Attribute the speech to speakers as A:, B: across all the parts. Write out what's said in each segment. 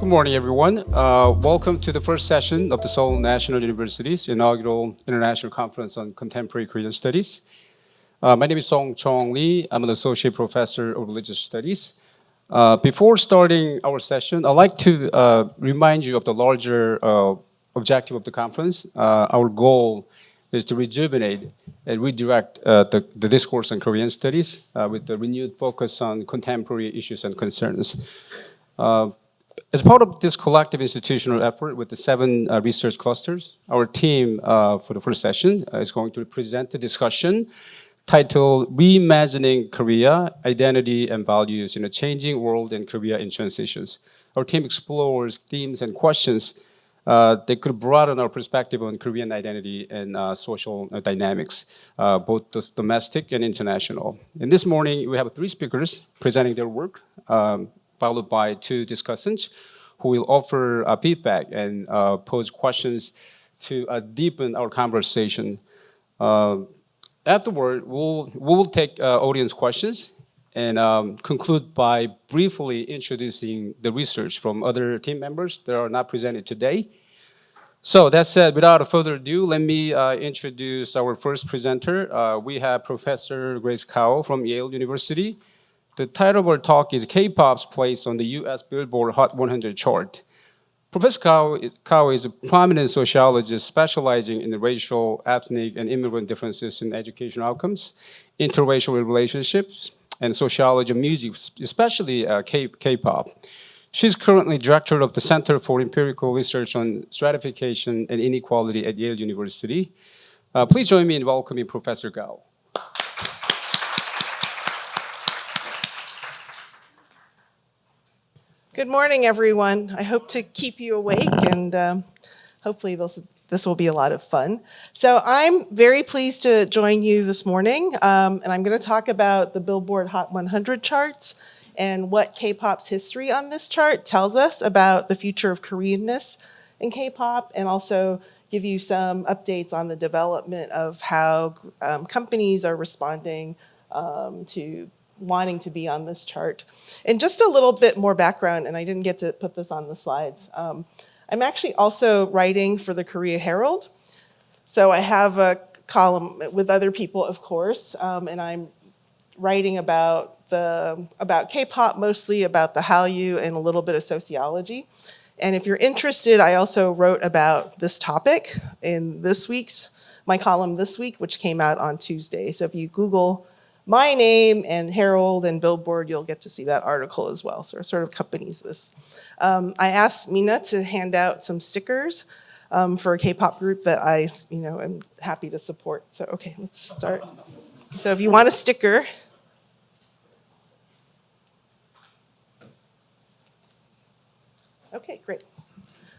A: Good morning, everyone. Welcome to the first session of the Seoul National University's inaugural International Conference on Contemporary Korean Studies. My name is Song Chong Lee. I'm an associate professor of religious studies. Before starting our session, I'd like to remind you of the larger objective of the conference. Our goal is to rejuvenate and redirect the discourse on Korean studies with the renewed focus on contemporary issues and concerns. As part of this collective institutional effort with the 7 research clusters, our team for the first session is going to present a discussion titled Reimagining Korea, Identity and Values in a Changing World and Korea in Transitions. Our team explores themes and questions that could broaden our perspective on Korean identity and social dynamics, both domestic and international. And this morning, we have 3 speakers presenting their work, followed by 2 discussants who will offer feedback and pose questions to deepen our conversation. Afterward, we'll take audience questions and conclude by briefly introducing the research from other team members that are not presented today. So that said, without further ado, let me introduce our first presenter. We have Professor Grace Kao from Yale University. The title of our talk is K-pop's place on the US Billboard Hot 100 chart. Professor Kao is a prominent sociologist specializing in the racial, ethnic, and immigrant differences in educational outcomes, interracial relationships, and sociology of music, especially K-pop. She's currently director of the Center for Empirical Research on Stratification and Inequality at Yale University. Please join me in welcoming Professor Kao.
B: Good morning, everyone. I hope to keep you awake, and hopefully this will be a lot of fun. So I'm very pleased to join you this morning, and I'm going to talk about the Billboard Hot 100 charts and what K-pop's history on this chart tells us about the future of Koreanness in K-pop, and also give you some updates on the development of how companies are responding to wanting to be on this chart. And just a little bit more background, and I didn't get to put this on the slides. I'm actually also writing for the Korea Herald. So I have a column with other people, of course, and I'm writing about K-pop, mostly about the Hallyu and a little bit of sociology. And if you're interested, I also wrote about this topic in my column this week, which came out on Tuesday. So if you Google my name and Herald and Billboard, you'll get to see that article as well. So it sort of accompanies this. I asked Mina to hand out some stickers for a K-pop group that I am happy to support. So, okay, let's start. So if you want a sticker, okay, great.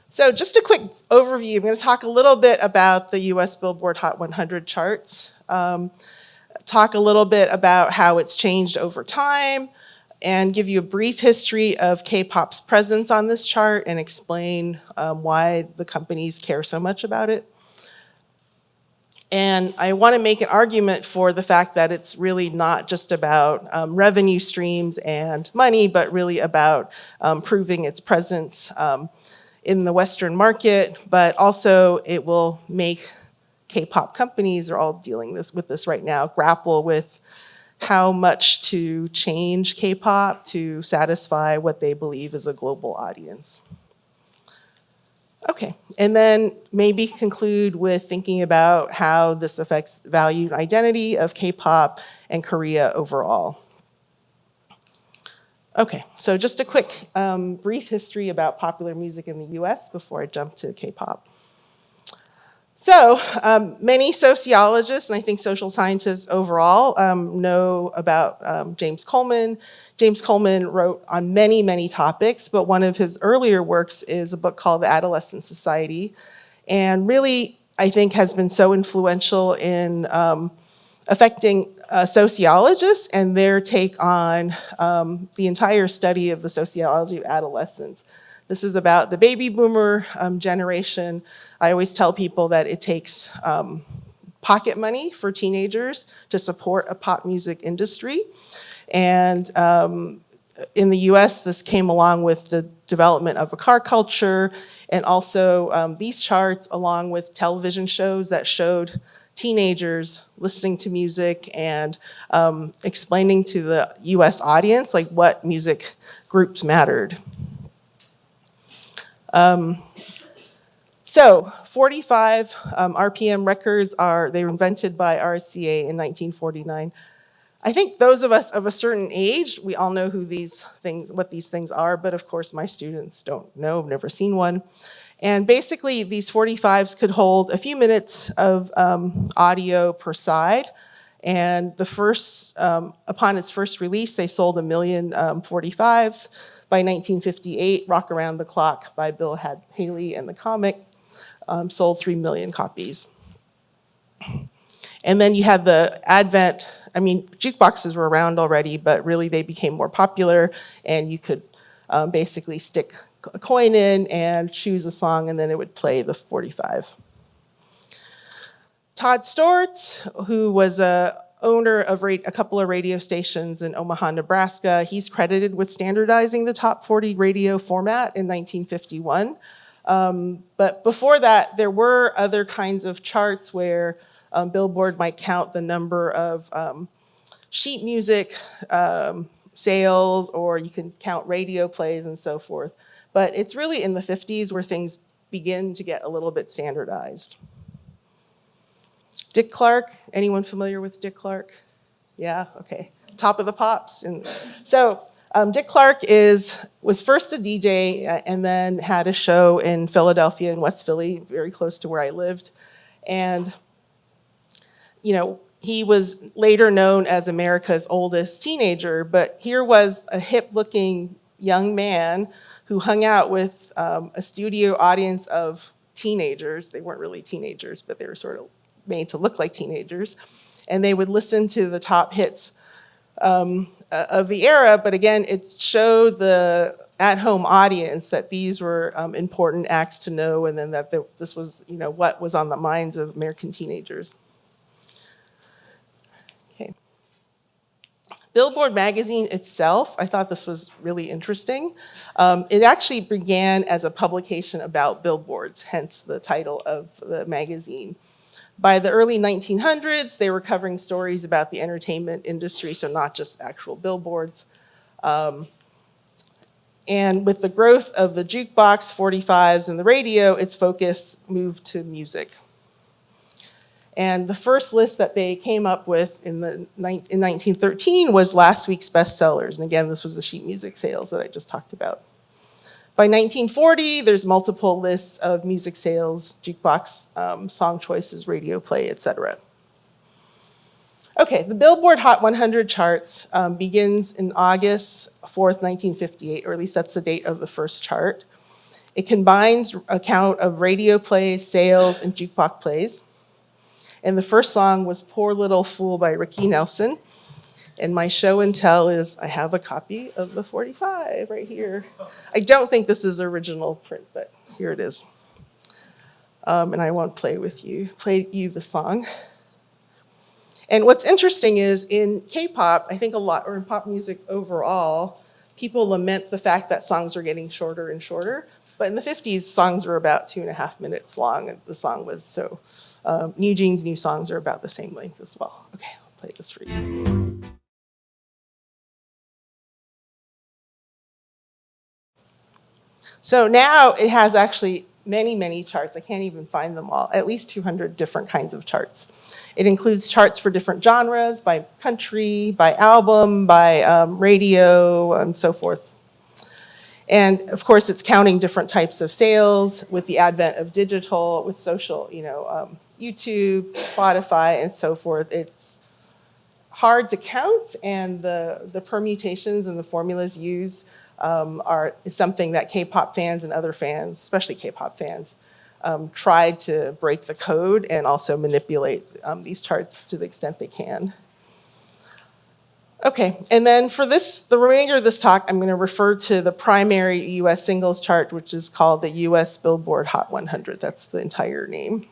B: So just a quick overview. I'm going to talk a little bit about the US Billboard Hot 100 charts. Talk a little bit about how it's changed over time, and give you a brief history of K-pop's presence on this chart and explain why the companies care so much about it. And I want to make an argument for the fact that it's really not just about revenue streams and money, but really about proving its presence in the Western market, but also it will make K-pop companies are all dealing with this right now, grapple with how much to change K-pop to satisfy what they believe is a global audience. Okay, and then maybe conclude with thinking about how this affects value and identity of K-pop and Korea overall. Okay, so just a quick brief history about popular music in the US before I jump to K-pop. So many sociologists, and I think social scientists overall, know about James Coleman. James Coleman wrote on many, many topics, but one of his earlier works is a book called The Adolescent Society, and really, I think, has been so influential in affecting sociologists and their take on the entire study of the sociology of adolescence. This is about the baby boomer generation. I always tell people that it takes pocket money for teenagers to support a pop music industry. And in the US, this came along with the development of a car culture, and also these charts, along with television shows that showed teenagers listening to music and explaining to the US audience like what music groups mattered. So 45 RPM records they were invented by RCA in 1949. I think those of us of a certain age, we all know what these things are, but of course my students don't know, have never seen one. And basically these 45s could hold a few minutes of audio per side. And upon its first release, they sold 1 million 45s. By 1958, Rock Around the Clock by Bill Haley and the Comic sold 3 million copies. And then you had the advent, jukeboxes were around already, but really they became more popular, and you could basically stick a coin in and choose a song, and then it would play the 45. Todd Stortz, who was a owner of a couple of radio stations in Omaha, Nebraska, he's credited with standardizing the top 40 radio format in 1951. But before that, there were other kinds of charts where Billboard might count the number of sheet music sales, or you can count radio plays and so forth. But it's really in the 50s where things begin to get a little bit standardized. Dick Clark, anyone familiar with Dick Clark? Yeah, okay. Top of the Pops. And so Dick Clark was first a DJ and then had a show in Philadelphia and West Philly, very close to where I lived. And, he was later known as America's oldest teenager, but here was a hip-looking young man who hung out with a studio audience of teenagers. They weren't really teenagers, but they were sort of made to look like teenagers. And they would listen to the top hits of the era, but again, it showed the at-home audience that these were important acts to know, and then that this was, what was on the minds of American teenagers. Okay. Billboard magazine itself, I thought this was really interesting. It actually began as a publication about billboards, hence the title of the magazine. By the early 1900s, they were covering stories about the entertainment industry, so not just actual billboards. And with the growth of the jukebox, 45s, and the radio, its focus moved to music. And the first list that they came up with in 1913 was last week's bestsellers. And again, this was the sheet music sales that I just talked about. By 1940, there's multiple lists of music sales, jukebox, song choices, radio play, etc. Okay, the Billboard Hot 100 charts begins in August 4th, 1958, or at least that's the date of the first chart. It combines a count of radio plays, sales, and jukebox plays. And the first song was Poor Little Fool by Ricky Nelson. And my show and tell is I have a copy of the 45 right here. I don't think this is original print, but here it is. And I won't play you the song. And what's interesting is in K-pop, I think a lot, or in pop music overall, people lament the fact that songs are getting shorter and shorter. But in the 50s, songs were about 2.5 minutes long, and the song was so. New Jeans' new songs are about the same length as well. Okay, I'll play this for you. So now it has actually many, many charts. I can't even find them all, at least 200 different kinds of charts. It includes charts for different genres, by country, by album, by radio, and so forth. And of course, it's counting different types of sales with the advent of digital, with social, YouTube, Spotify, and so forth. It's hard to count, and the permutations and the formulas used is something that K-pop fans and other fans, especially K-pop fans, tried to break the code and also manipulate these charts to the extent they can. Okay, and then for the remainder of this talk, I'm going to refer to the primary US singles chart, which is called the US Billboard Hot 100. That's the entire name.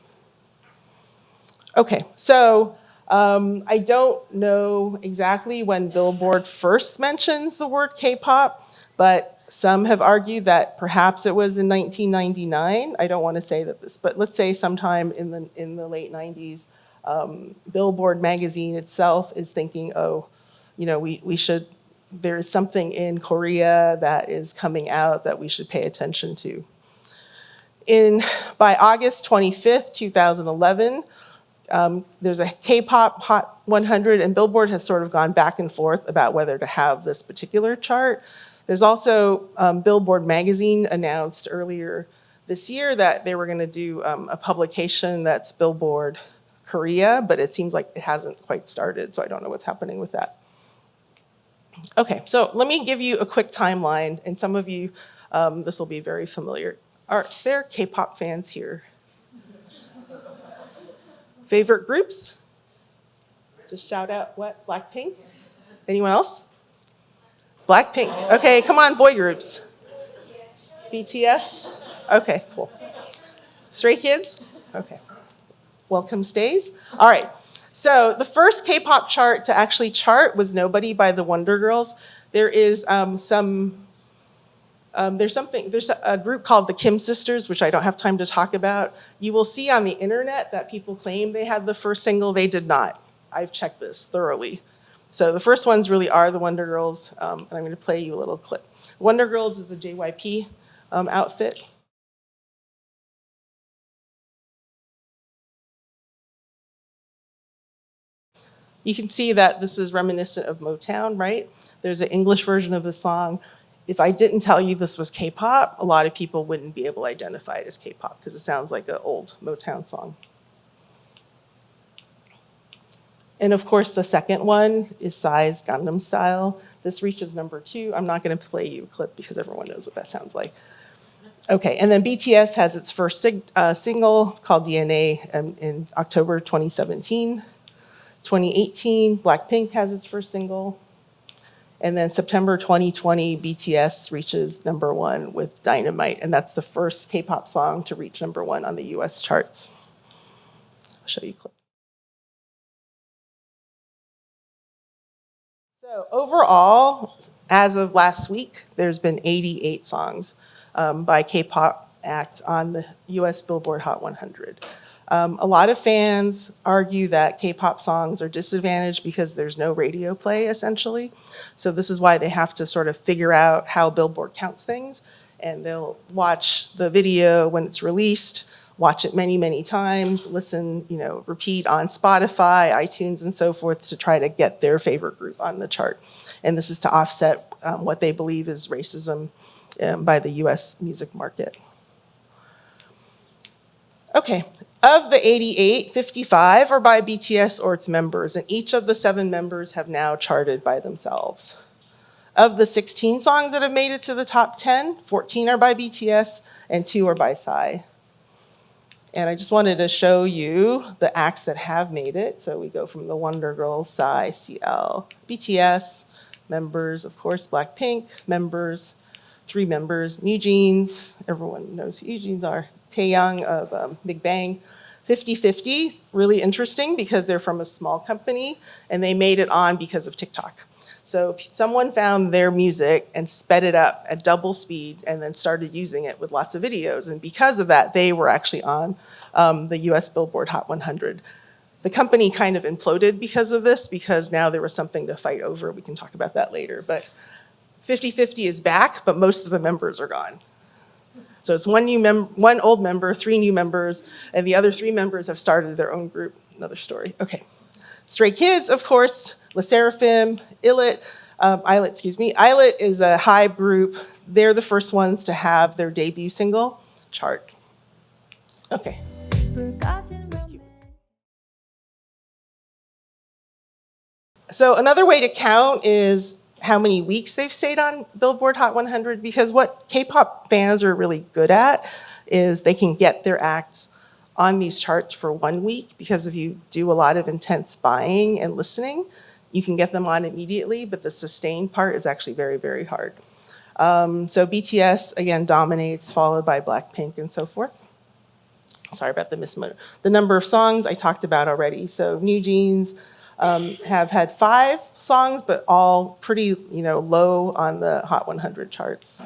B: Okay, so I don't know exactly when Billboard first mentions the word K-pop, but some have argued that perhaps it was in 1999. I don't want to say that this, but let's say sometime in the late 90s, Billboard magazine itself is thinking, oh, we should, there's something in Korea that is coming out that we should pay attention to. By August 25th, 2011, there's a K-pop Hot 100, and Billboard has sort of gone back and forth about whether to have this particular chart. There's also Billboard magazine announced earlier this year that they were going to do a publication that's Billboard Korea, but it seems like it hasn't quite started, so I don't know what's happening with that. Okay, so let me give you a quick timeline, and some of you, this will be very familiar. Are there K-pop fans here? Favorite groups? Just shout out what? Blackpink? Anyone else? Blackpink. Okay, come on, boy groups. BTS? Okay, cool. Stray Kids? Okay. Welcome Stays? All right. So the first K-pop chart to actually chart was Nobody by the Wonder Girls. There's a group called the Kim Sisters, which I don't have time to talk about. You will see on the internet that people claim they had the first single. They did not. I've checked this thoroughly. So the first ones really are the Wonder Girls, and I'm going to play you a little clip. Wonder Girls is a JYP outfit. You can see that this is reminiscent of Motown, right? There's an English version of the song. If I didn't tell you this was K-pop, a lot of people wouldn't be able to identify it as K-pop because it sounds like an old Motown song. And of course, the second one is Psy's Gangnam Style. This reaches number 2. I'm not going to play you a clip because everyone knows what that sounds like. Okay, and then BTS has its first single called DNA in October 2017. 2018, Blackpink has its first single. And then September 2020, BTS reaches number 1 with Dynamite, and that's the first K-pop song to reach number 1 on the US charts. I'll show you a clip. So overall, as of last week, there's been 88 songs by K-pop act on the US Billboard Hot 100. A lot of fans argue that K-pop songs are disadvantaged because there's no radio play, essentially. So this is why they have to sort of figure out how Billboard counts things. And they'll watch the video when it's released, watch it many, many times, listen, repeat on Spotify, iTunes, and so forth to try to get their favorite group on the chart. And this is to offset what they believe is racism by the US music market. Okay, of the 88, 55 are by BTS or its members, and each of the 7 members have now charted by themselves. Of the 16 songs that have made it to the top 10, 14 are by BTS and 2 are by Psy. And I just wanted to show you the acts that have made it. So we go from the Wonder Girls, Psy, CL, BTS, members, of course, Blackpink, members, 3 members, New Jeans, everyone knows who New Jeans are, Taeyang of Big Bang. 50/50, really interesting because they're from a small company and they made it on because of TikTok. So someone found their music and sped it up at double speed and then started using it with lots of videos. And because of that, they were actually on the US Billboard Hot 100. The company kind of imploded because of this, because now there was something to fight over. We can talk about that later. But 50/50 is back, but most of the members are gone. So it's one old member, 3 new members, and the other 3 members have started their own group. Another story. Okay. Stray Kids, of course, LE SSERAFIM, ILIT. ILIT is a HYBE group. They're the first ones to have their debut single chart. Okay. So another way to count is how many weeks they've stayed on Billboard Hot 100, because what K-pop fans are really good at is they can get their acts on these charts for 1 week, because if you do a lot of intense buying and listening, you can get them on immediately, but the sustained part is actually very, very hard. So BTS, again, dominates, followed by Blackpink and so forth. sorry about the number of songs I talked about already. So New Jeans have had 5 songs, but all pretty, low on the Hot 100 charts.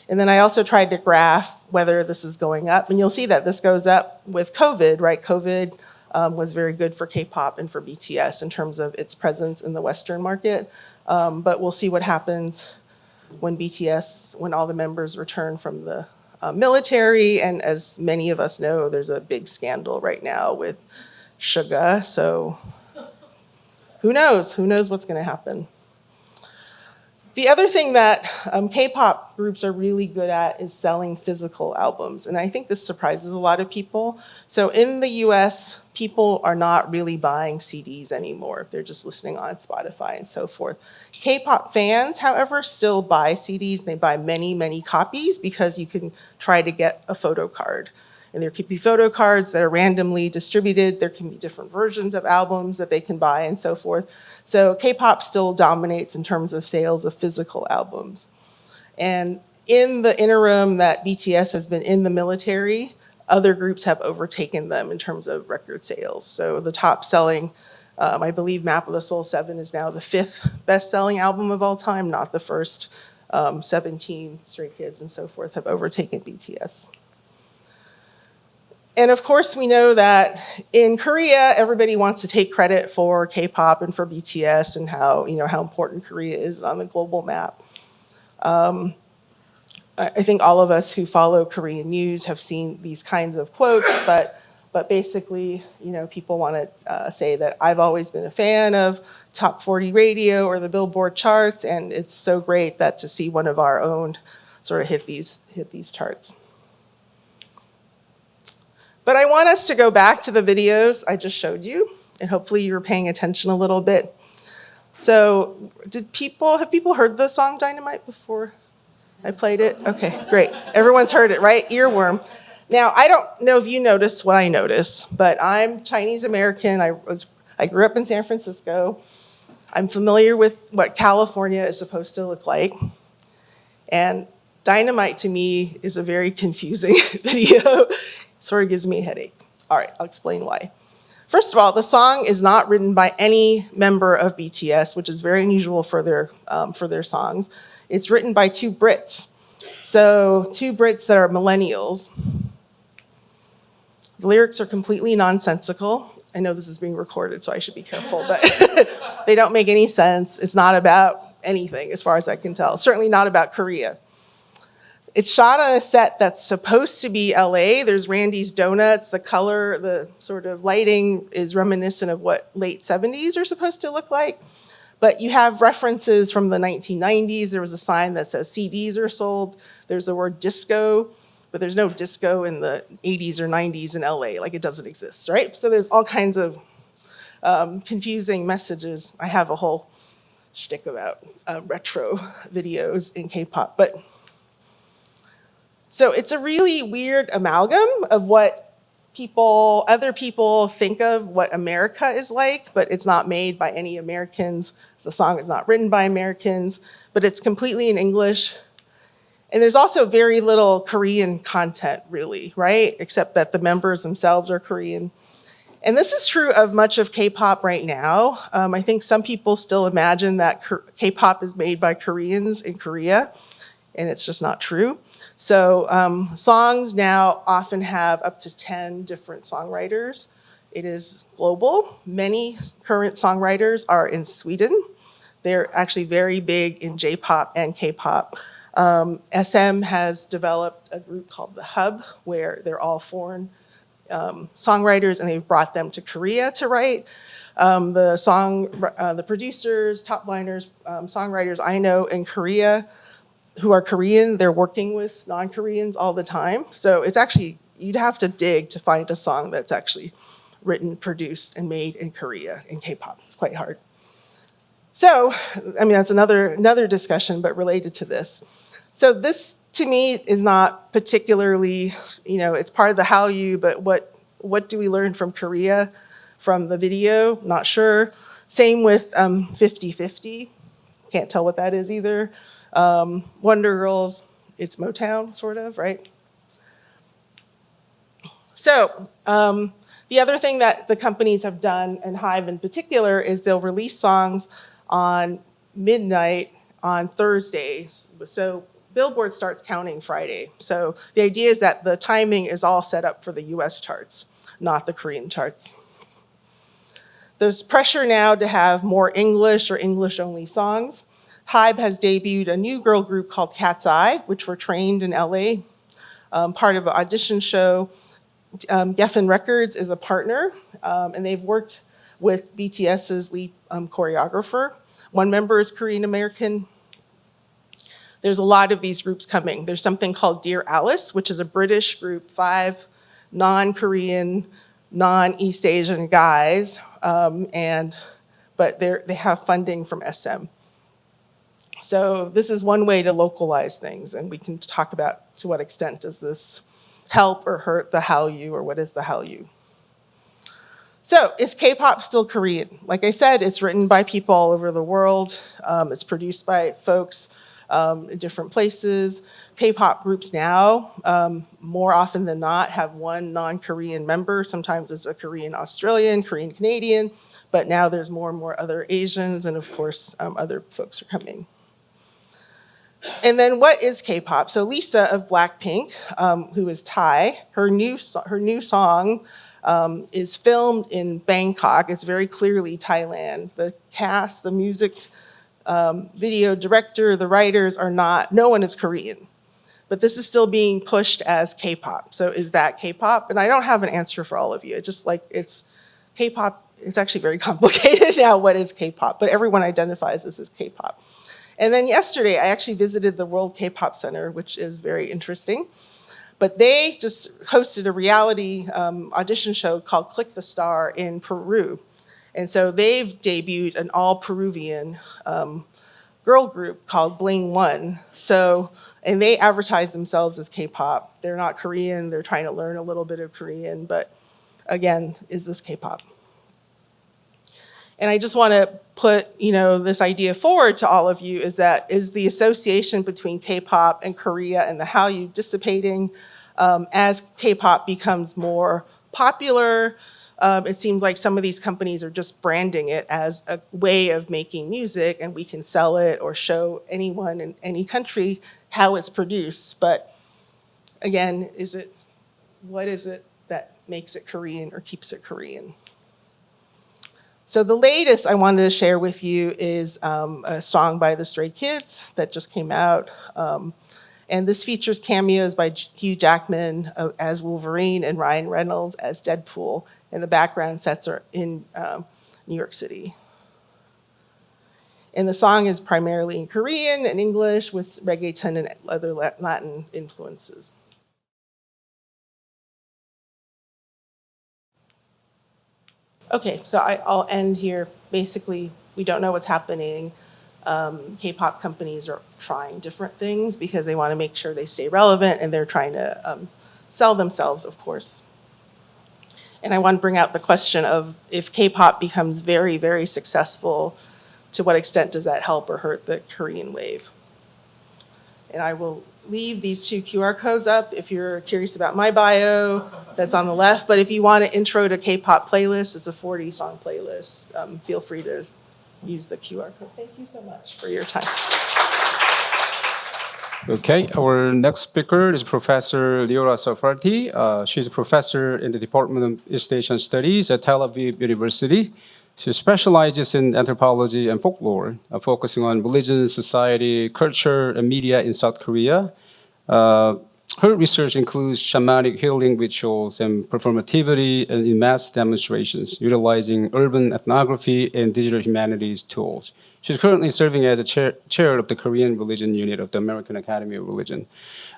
B: And then I also tried to graph whether this is going up, and you'll see that this goes up with COVID, right? COVID was very good for K-pop and for BTS in terms of its presence in the Western market. But we'll see what happens when when all the members return from the military. And as many of us know, there's a big scandal right now with Suga. So who knows? Who knows what's going to happen? The other thing that K-pop groups are really good at is selling physical albums. And I think this surprises a lot of people. So in the US, people are not really buying CDs anymore. They're just listening on Spotify and so forth. K-pop fans, however, still buy CDs. They buy many, many copies because you can try to get a photo card. And there could be photo cards that are randomly distributed. There can be different versions of albums that they can buy and so forth. So K-pop still dominates in terms of sales of physical albums. And in the interim that BTS has been in the military, other groups have overtaken them in terms of record sales. So the top selling, I believe Map of the Soul 7 is now the 5th best-selling album of all time, not the first. 17, Stray Kids and so forth have overtaken BTS. And of course, we know that in Korea, everybody wants to take credit for K-pop and for BTS and how important Korea is on the global map. I think all of us who follow Korean news have seen these kinds of quotes, but basically, people want to say that I've always been a fan of Top 40 Radio or the Billboard charts, and it's so great that to see one of our own sort of hit these charts. But I want us to go back to the videos I just showed you, and hopefully you were paying attention a little bit. So have people heard the song Dynamite before I played it? Okay, great. Everyone's heard it, right? Earworm. Now, I don't know if you noticed what I noticed, but I'm Chinese American. I grew up in San Francisco. I'm familiar with what California is supposed to look like. And Dynamite to me is a very confusing video. Sort of gives me a headache. All right, I'll explain why. First of all, the song is not written by any member of BTS, which is very unusual for their songs. It's written by 2 Brits. So 2 Brits that are millennials. The lyrics are completely nonsensical. I know this is being recorded, so I should be careful, but they don't make any sense. It's not about anything, as far as I can tell. Certainly not about Korea. It's shot on a set that's supposed to be LA. There's Randy's Donuts. The color, the sort of lighting is reminiscent of what late 70s are supposed to look like. But you have references from the 1990s. There was a sign that says CDs are sold. There's the word disco, but there's no disco in the 80s or 90s in LA. Like, it doesn't exist, right? So there's all kinds of confusing messages. I have a whole shtick about retro videos in K-pop. So it's a really weird amalgam of what other people think of what America is like, but it's not made by any Americans. The song is not written by Americans, but it's completely in English. And there's also very little Korean content, really, right? Except that the members themselves are Korean. And this is true of much of K-pop right now. I think some people still imagine that K-pop is made by Koreans in Korea, and it's just not true. So songs now often have up to 10 different songwriters. It is global. Many current songwriters are in Sweden. They're actually very big in J-pop and K-pop. SM has developed a group called The Hub, where they're all foreign songwriters, and they've brought them to Korea to write. The producers, top liners, songwriters I know in Korea who are Korean, they're working with non-Koreans all the time. So it's actually, you'd have to dig to find a song that's actually written, produced, and made in Korea in K-pop. It's quite hard. So, I mean, that's another discussion, but related to this. So this, to me, is not particularly, it's part of the Hallyu, but what do we learn from Korea from the video? Not sure. Same with 50/50. Can't tell what that is either. Wonder Girls, it's Motown, sort of, right? So the other thing that the companies have done, and Hive in particular, is they'll release songs on midnight on Thursdays. So Billboard starts counting Friday. So the idea is that the timing is all set up for the US charts, not the Korean charts. There's pressure now to have more English or English-only songs. Hive has debuted a new girl group called Cat's Eye, which were trained in LA, part of an audition show. Geffen Records is a partner, and they've worked with BTS's lead choreographer. One member is Korean American. There's a lot of these groups coming. There's something called Dear Alice, which is a British group, 5 non-Korean, non-East Asian guys, but they have funding from SM. So this is one way to localize things, and we can talk about to what extent does this help or hurt the Hallyu, or what is the Hallyu? So is K-pop still Korean? Like I said, it's written by people all over the world. It's produced by folks in different places. K-pop groups now, more often than not, have one non-Korean member. Sometimes it's a Korean Australian, Korean Canadian, but now there's more and more other Asians, and of course, other folks are coming. And then what is K-pop? So Lisa of Blackpink, who is Thai, her new song is filmed in Bangkok. It's very clearly Thailand. The cast, the music video director, the writers are not, no one is Korean. But this is still being pushed as K-pop. So is that K-pop? And I don't have an answer for all of you. It's just like, it's K-pop, it's actually very complicated now, what is K-pop? But everyone identifies this as K-pop. And then yesterday, I actually visited the World K-pop Center, which is very interesting. But they just hosted a reality audition show called Click the Star in Peru. And so they've debuted an all Peruvian girl group called DAY1. So, and they advertise themselves as K-pop. They're not Korean, they're trying to learn a little bit of Korean, but again, is this K-pop? And I just want to put, this idea forward to all of you, is the association between K-pop and Korea and the Hallyu dissipating as K-pop becomes more popular? It seems like some of these companies are just branding it as a way of making music, and we can sell it or show anyone in any country how it's produced. But again, what is it that makes it Korean or keeps it Korean? So the latest I wanted to share with you is a song by the Stray Kids that just came out. And this features cameos by Hugh Jackman as Wolverine and Ryan Reynolds as Deadpool. And the background sets are in New York City. And the song is primarily in Korean and English with reggaeton and other Latin influences. Okay, so I'll end here. Basically, we don't know what's happening. K-pop companies are trying different things because they want to make sure they stay relevant, and they're trying to sell themselves, of course. And I want to bring out the question of, if K-pop becomes very, very successful, to what extent does that help or hurt the Korean wave? And I will leave these 2 QR codes up if you're curious about my bio, that's on the left. But if you want an intro to K-pop playlist, it's a 40-song playlist. Feel free to use the QR code. Thank you so much for your time.
A: Okay, our next speaker is Professor Leora Safarti. She's a professor in the Department of East Asian Studies at Tel Aviv University. She specializes in anthropology and folklore, focusing on religion, society, culture, and media in South Korea. Her research includes shamanic healing rituals and performativity in mass demonstrations, utilizing urban ethnography and digital humanities tools. She's currently serving as a chair of the Korean Religion Unit of the American Academy of Religion.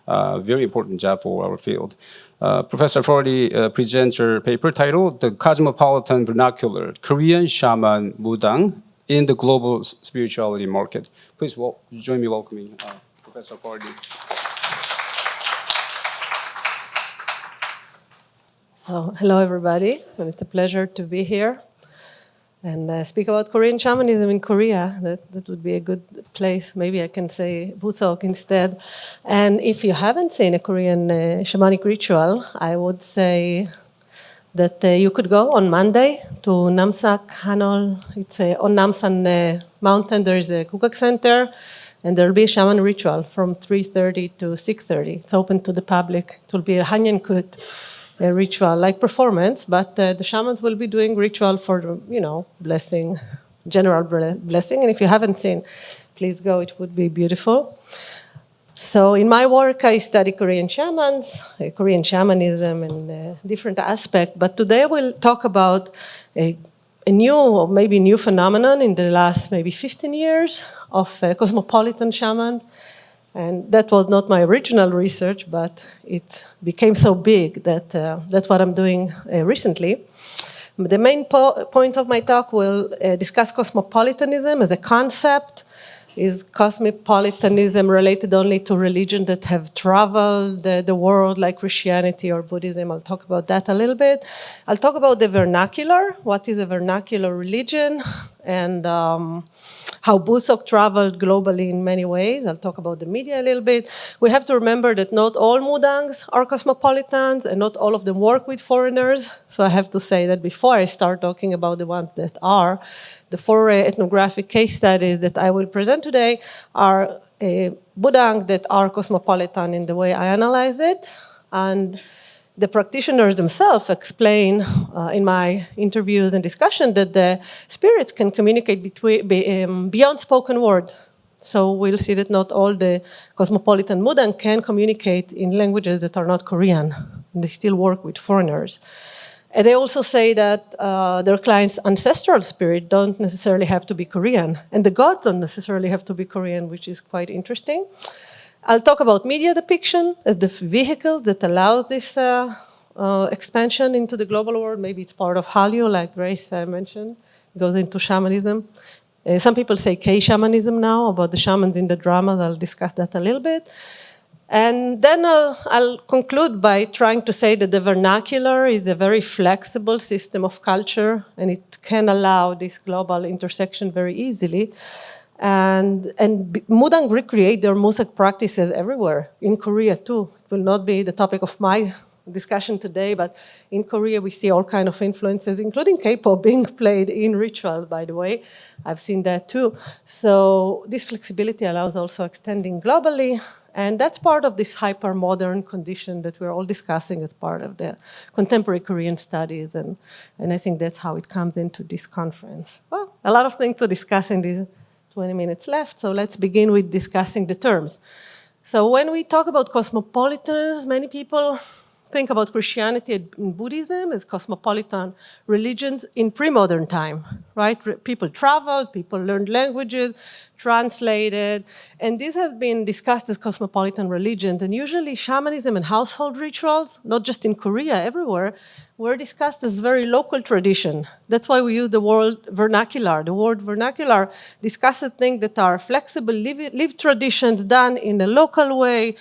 A: Very important job for our field. Professor Fardy presents her paper titled The Cosmopolitan Vernacular, Korean Shaman Mudang in the Global Spirituality Market. Please join me welcoming Professor Fardy.
C: So, hello everybody, and it's a pleasure to be here. and speak about Korean shamanism in Korea. That would be a good place. Maybe I can say Buseok instead. And if you haven't seen a Korean shamanic ritual, I would say that you could go on Monday to Namsak Hanol. It's on Namsan Mountain. There is a Kukak Center, and there will be a shaman ritual from 3:30 to 6:30. It's open to the public. It will be a Hanyankut ritual, like performance, but the shamans will be doing ritual for, blessing, general blessing. And if you haven't seen, please go. It would be beautiful. So in my work, I study Korean shamans, Korean shamanism, and different aspects. But today we'll talk about a new, or maybe new phenomenon in the last maybe 15 years of cosmopolitan shamans. And that was not my original research, but it became so big that that's what I'm doing recently. The main point of my talk will discuss cosmopolitanism as a concept. Is cosmopolitanism related only to religions that have traveled the world, like Christianity or Buddhism? I'll talk about that a little bit. I'll talk about the vernacular. What is a vernacular religion? And how Buseok traveled globally in many ways. I'll talk about the media a little bit. We have to remember that not all Mudangs are cosmopolitans, and not all of them work with foreigners. So I have to say that before I start talking about the ones that are. The 4 ethnographic case studies that I will present today are Budang that are cosmopolitan in the way I analyze it. And the practitioners themselves explain in my interviews and discussion that the spirits can communicate beyond spoken word. So we'll see that not all the cosmopolitan Mudang can communicate in languages that are not Korean. They still work with foreigners. And they also say that their clients' ancestral spirit don't necessarily have to be Korean, and the gods don't necessarily have to be Korean, which is quite interesting. I'll talk about media depiction as the vehicle that allows this expansion into the global world. Maybe it's part of Hallyu, like Grace mentioned, goes into shamanism. Some people say K-shamanism now, about the shamans in the dramas. I'll discuss that a little bit. And then I'll conclude by trying to say that the vernacular is a very flexible system of culture, and it can allow this global intersection very easily. And Mudang recreate their music practices everywhere, in Korea too. It will not be the topic of my discussion today, but in Korea we see all kinds of influences, including K-pop being played in rituals, by the way. I've seen that too. So this flexibility allows also extending globally. And that's part of this hyper-modern condition that we're all discussing as part of the contemporary Korean studies. And I think that's how it comes into this conference. Well, a lot of things to discuss in these 20 minutes left. So let's begin with discussing the terms. So when we talk about cosmopolitans, many people think about Christianity and Buddhism as cosmopolitan religions in pre-modern time, right? People traveled, people learned languages, translated, and these have been discussed as cosmopolitan religions. And usually shamanism and household rituals, not just in Korea, everywhere, were discussed as very local tradition. That's why we use the word vernacular. The word vernacular discusses things that are flexible, lived traditions done in a local way,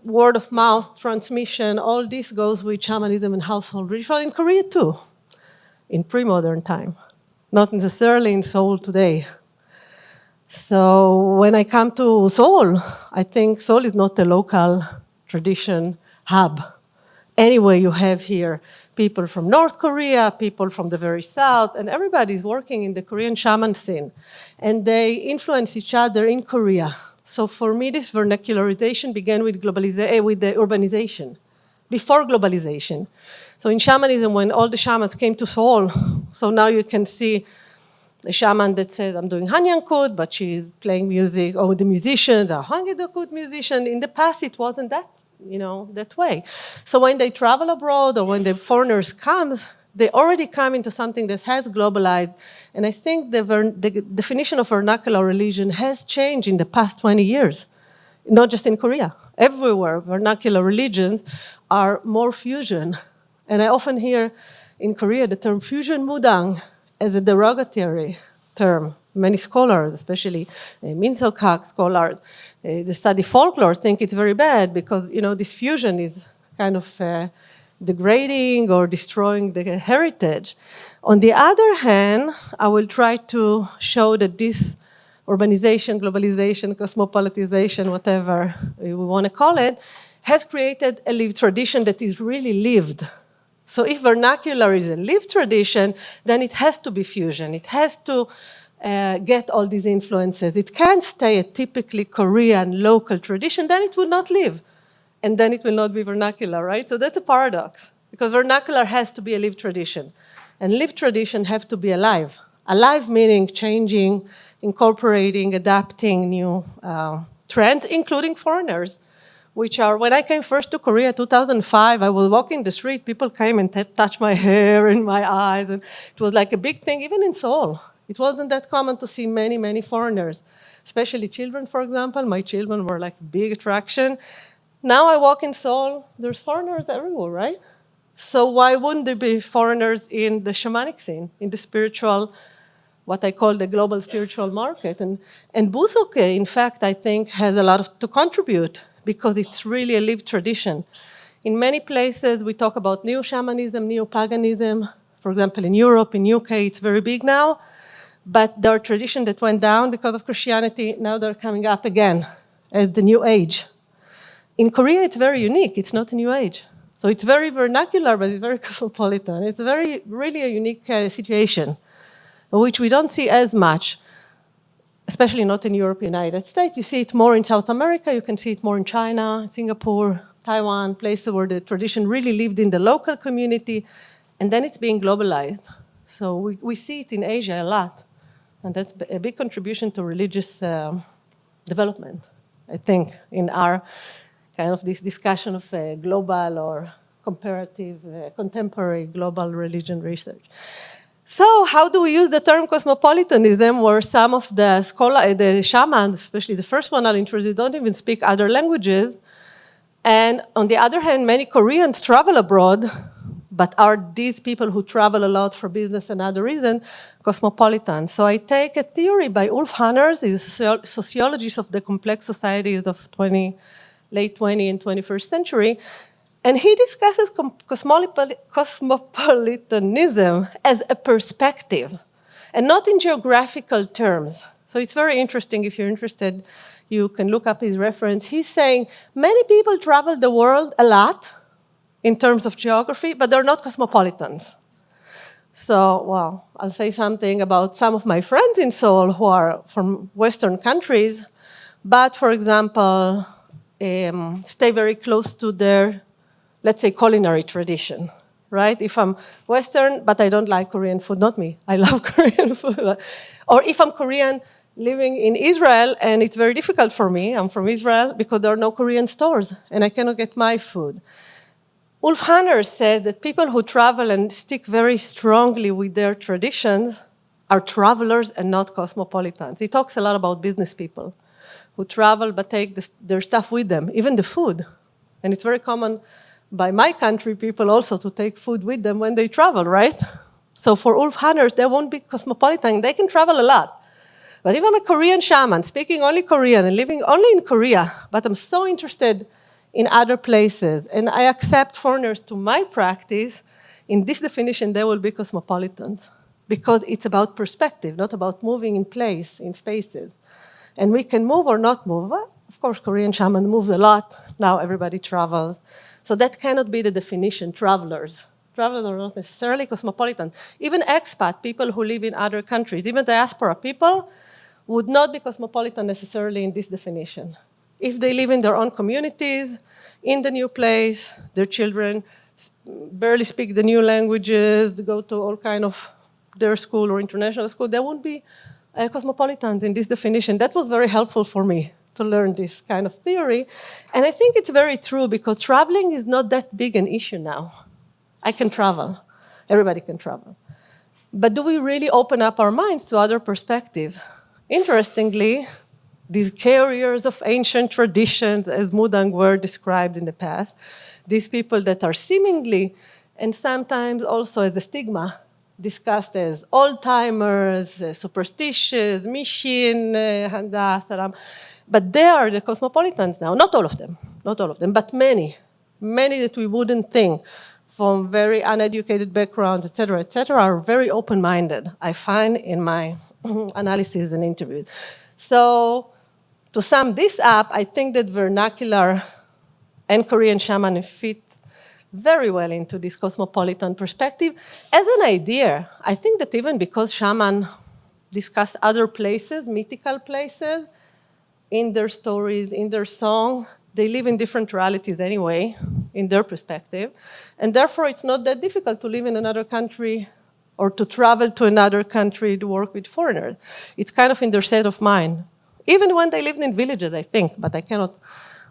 C: word of mouth transmission. All this goes with shamanism and household ritual in Korea too, in pre-modern time, not necessarily in Seoul today. So when I come to Seoul, I think Seoul is not a local tradition hub. Anyway, you have here people from North Korea, people from the very south, and everybody's working in the Korean shaman scene. And they influence each other in Korea. So for me, this vernacularization began with the urbanization, before globalization. So in shamanism, when all the shamans came to Seoul, so now you can see a shaman that says, I'm doing Hanyankut, but she's playing music, or the musicians are Hangedokut musicians. In the past, it wasn't that, that way. So when they travel abroad, or when the foreigners come, they already come into something that has globalized. And I think the definition of vernacular religion has changed in the past 20 years, not just in Korea. Everywhere, vernacular religions are more fusion. And I often hear in Korea the term fusion mudang as a derogatory term. Many scholars, especially ICCKS scholars, that study folklore, think it's very bad because, this fusion is kind of degrading or destroying the heritage. On the other hand, I will try to show that this urbanization, globalization, cosmopolitization, whatever we want to call it, has created a lived tradition that is really lived. So if vernacular is a lived tradition, then it has to be fusion. It has to get all these influences. It can't stay a typically Korean local tradition, then it will not live. And then it will not be vernacular, right? So that's a paradox, because vernacular has to be a lived tradition. And lived tradition have to be alive. Alive meaning changing, incorporating, adapting new trends, including foreigners, which are, when I came first to Korea, 2005, I was walking the street, people came and touched my hair and my eyes, and it was like a big thing, even in Seoul. It wasn't that common to see many, many foreigners, especially children, for example. My children were like a big attraction. Now I walk in Seoul, there's foreigners everywhere, right? So why wouldn't there be foreigners in the shamanic scene, in the spiritual, what I call the global spiritual market? And Busoke, in fact, I think has a lot to contribute because it's really a lived tradition. In many places, we talk about neo-shamanism, neo-paganism. For example, in Europe, in UK, it's very big now. But there are traditions that went down because of Christianity. Now they're coming up again as the new age. In Korea, it's very unique. It's not a new age. So it's very vernacular, but it's very cosmopolitan. It's really a unique situation, which we don't see as much, especially not in Europe, United States. You see it more in South America. You can see it more in China, Singapore, Taiwan, places where the tradition really lived in the local community, and then it's being globalized. So we see it in Asia a lot, and that's a big contribution to religious development, I think, in our kind of this discussion of global or comparative, contemporary global religion research. So how do we use the term cosmopolitanism, where some of the the shamans, especially the first one I'll introduce, don't even speak other languages. And on the other hand, many Koreans travel abroad, but are these people who travel a lot for business and other reasons cosmopolitan? So I take a theory by Ulf Hanners, he's a sociologist of the complex societies of late 20th and 21st century, and he discusses cosmopolitanism as a perspective, and not in geographical terms. So it's very interesting. If you're interested, you can look up his reference. He's saying many people travel the world a lot in terms of geography, but they're not cosmopolitans. So, well, I'll say something about some of my friends in Seoul who are from Western countries, but, for example, stay very close to their, let's say, culinary tradition, right? If I'm Western, but I don't like Korean food, not me, I love Korean food. Or if I'm Korean living in Israel, and it's very difficult for me, I'm from Israel, because there are no Korean stores, and I cannot get my food. Ulf Hanners said that people who travel and stick very strongly with their traditions are travelers and not cosmopolitans. He talks a lot about business people who travel but take their stuff with them, even the food. And it's very common by my country people also to take food with them when they travel, right? So for Ulf Hanners, they won't be cosmopolitan. They can travel a lot. But if I'm a Korean shaman, speaking only Korean and living only in Korea, but I'm so interested in other places, and I accept foreigners to my practice, in this definition, they will be cosmopolitans, because it's about perspective, not about moving in place, in spaces. And we can move or not move. Well, of course, Korean shaman moves a lot. Now everybody travels. So that cannot be the definition, travelers. Travelers are not necessarily cosmopolitan. Even expat, people who live in other countries, even diaspora people, would not be cosmopolitan necessarily in this definition. If they live in their own communities, in the new place, their children barely speak the new languages, go to all kind of their school or international school, they won't be cosmopolitans in this definition. That was very helpful for me to learn this kind of theory. And I think it's very true, because traveling is not that big an issue now. I can travel. Everybody can travel. But do we really open up our minds to other perspectives? Interestingly, these carriers of ancient traditions, as Mudang were described in the past, these people that are seemingly, and sometimes also as a stigma, discussed as old-timers, superstitious, Mishin, Handa, Saram. But they are the cosmopolitans now. Not all of them, but many that we wouldn't think. from very uneducated backgrounds, et cetera, are very open-minded, I find in my analysis and interviews. So to sum this up, I think that vernacular and Korean shaman fit very well into this cosmopolitan perspective. As an idea, I think that even because shaman discuss other places, mythical places, in their stories, in their song, they live in different realities anyway, in their perspective. And therefore, it's not that difficult to live in another country or to travel to another country to work with foreigners. It's kind of in their state of mind. Even when they lived in villages, I think, but I cannot,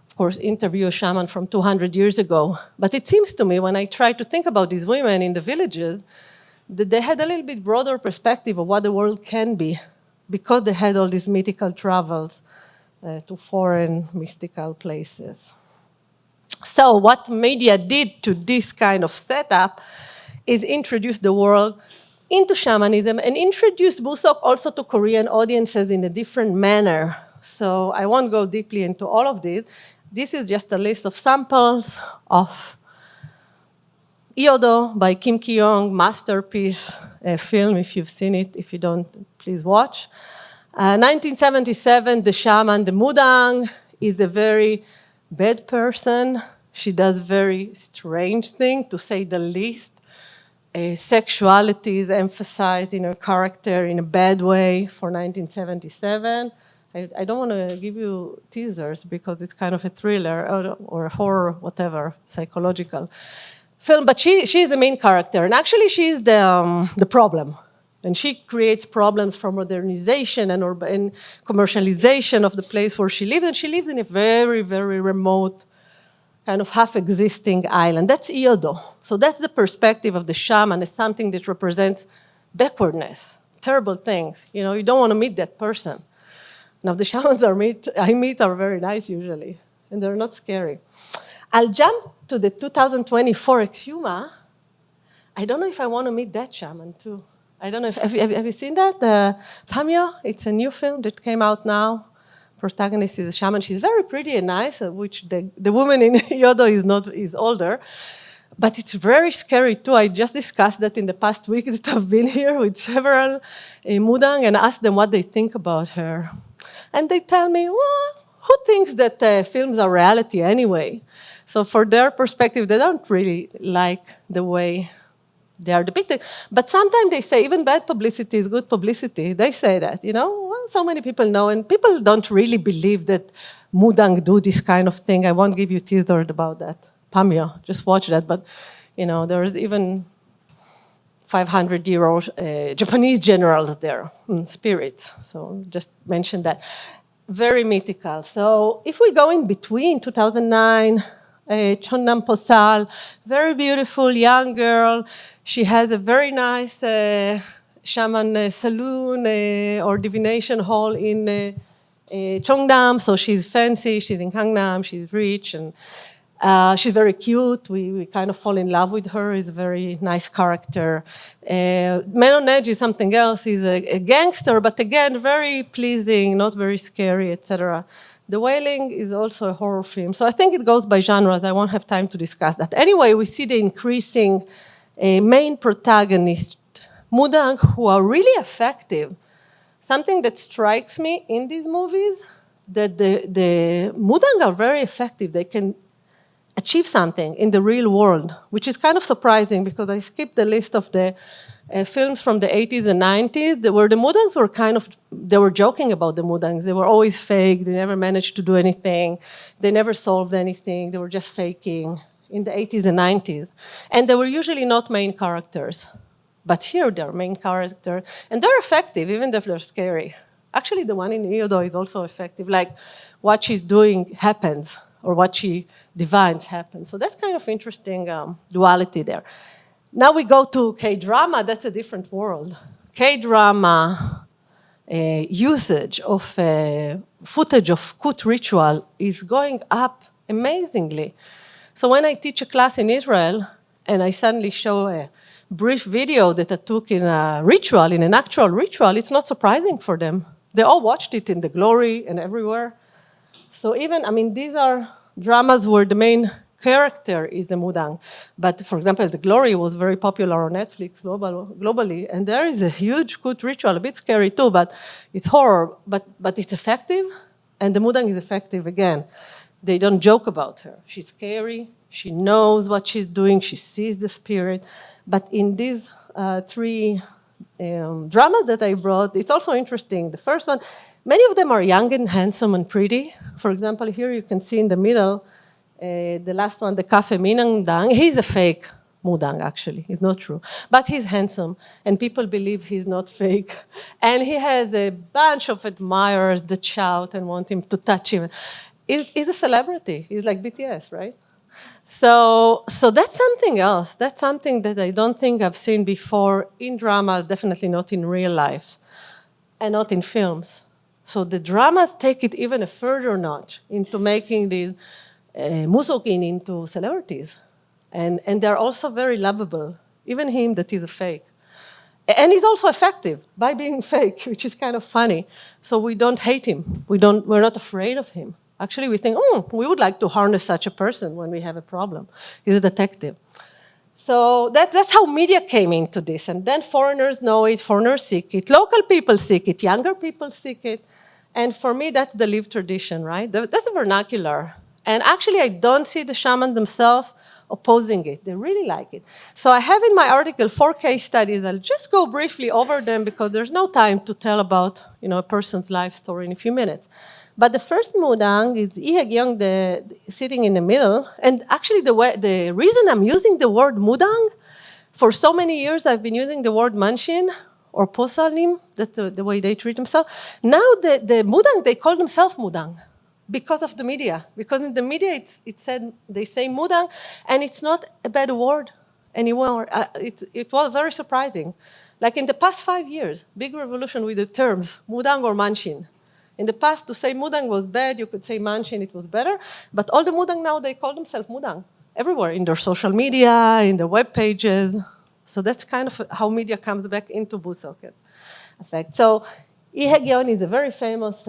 C: of course, interview a shaman from 200 years ago. But it seems to me, when I try to think about these women in the villages, that they had a little bit broader perspective of what the world can be, because they had all these mythical travels to foreign mystical places. So what media did to this kind of setup is introduce the world into shamanism and introduce Busok also to Korean audiences in a different manner. So I won't go deeply into all of this. This is just a list of samples of Iodo by Kim Ki-young, masterpiece film. If you've seen it, if you don't, please watch. 1977, the shaman, the Mudang, is a very bad person. She does very strange things, to say the least. Sexuality is emphasized in her character in a bad way for 1977. I don't want to give you teasers because it's kind of a thriller or a horror, whatever, psychological film. But she is the main character, and actually she's the problem. And she creates problems for modernization and commercialization of the place where she lives. And she lives in a very, very remote, kind of half-existing island. That's Iodo. So that's the perspective of the shaman as something that represents backwardness, terrible things. You know, you don't want to meet that person. Now, the shamans I meet are very nice usually, and they're not scary. I'll jump to the 2024 Exhuma. I don't know if I want to meet that shaman too. I don't know if, have you seen that? Pamyo, it's a new film that came out now. Protagonist is a shaman. She's very pretty and nice, which the woman in Iodo is older. But it's very scary too. I just discussed that in the past week that I've been here with several Mudang and asked them what they think about her. And they tell me, well, who thinks that films are reality anyway? So for their perspective, they don't really like the way they are depicted. But sometimes they say even bad publicity is good publicity. They say that, you know, well, so many people know, and people don't really believe that Mudang do this kind of thing. I won't give you teasers about that. Pamyo, just watch that. But, you know, there's even 500-year-old Japanese generals there, spirits. So just mention that. Very mythical. So if we go in between 2009, Chonnam Posal, very beautiful young girl. She has a very nice shaman saloon or divination hall in Cheongdam. So she's fancy, she's in Gangnam, she's rich, and she's very cute. We kind of fall in love with her. She's a very nice character. Man on Edge is something else. He's a gangster, but again, very pleasing, not very scary, etc. The Wailing is also a horror film. So I think it goes by genres. I won't have time to discuss that. Anyway, we see the increasing main protagonist, Mudang, who are really effective. Something that strikes me in these movies, that the Mudang are very effective. They can achieve something in the real world, which is kind of surprising because I skipped the list of the films from the 80s and 90s where the Mudangs were they were joking about the Mudangs. They were always fake. They never managed to do anything. They never solved anything. They were just faking in the 80s and 90s. And they were usually not main characters. But here they're main characters. And they're effective, even if they're scary. Actually, the one in Iodo is also effective. Like what she's doing happens, or what she divines happens. So that's kind of interesting duality there. Now we go to K-drama. That's a different world. K-drama usage of footage of Kut ritual is going up amazingly. So when I teach a class in Israel, and I suddenly show a brief video that I took in a ritual, in an actual ritual, it's not surprising for them. They all watched it in the Glory and everywhere. So even, I mean, these are dramas where the main character is the mudang. But for example, the Glory was very popular on Netflix globally, and there is a huge good ritual, a bit scary too, but it's horror, but it's effective, and the mudang is effective again. They don't joke about her. She's scary, she knows what she's doing, she sees the spirit. But in these three dramas that I brought, it's also interesting. The first one, many of them are young and handsome and pretty. For example, here you can see in the middle, the last one, the Cafe Minang Dang, he's a fake mudang, actually. He's not true. But he's handsome, and people believe he's not fake. And he has a bunch of admirers that shout and want him to touch him. He's a celebrity. He's like BTS, right? So that's something else. That's something that I don't think I've seen before in drama, definitely not in real life, and not in films. So the dramas take it even a further notch into making these musokin into celebrities. And they're also very lovable, even him that is a fake. And he's also effective by being fake, which is kind of funny. So we don't hate him. We're not afraid of him. Actually, we think, we would like to harness such a person when we have a problem. He's a detective. So that's how media came into this. And then foreigners know it, foreigners seek it, local people seek it, younger people seek it. And for me, that's the lived tradition, right? That's the vernacular. And actually, I don't see the shaman themselves opposing it. They really like it. So I have in my article 4 case studies. I'll just go briefly over them because there's no time to tell about a person's life story in a few minutes. But the first mudang is Ihegyong, sitting in the middle. And actually, the reason I'm using the word mudang, for so many years I've been using the word manshin or posalim, that's the way they treat themselves. Now the mudang, they call themselves mudang because of the media. Because in the media it said, they say mudang, and it's not a bad word anymore. It was very surprising. Like in the past 5 years, big revolution with the terms mudang or manshin. In the past, to say mudang was bad, you could say manshin, it was better. But all the mudang now, they call themselves mudang everywhere, in their social media, in their web pages. So that's kind of how media comes back into Busok effect. So Ihegyeon is a very famous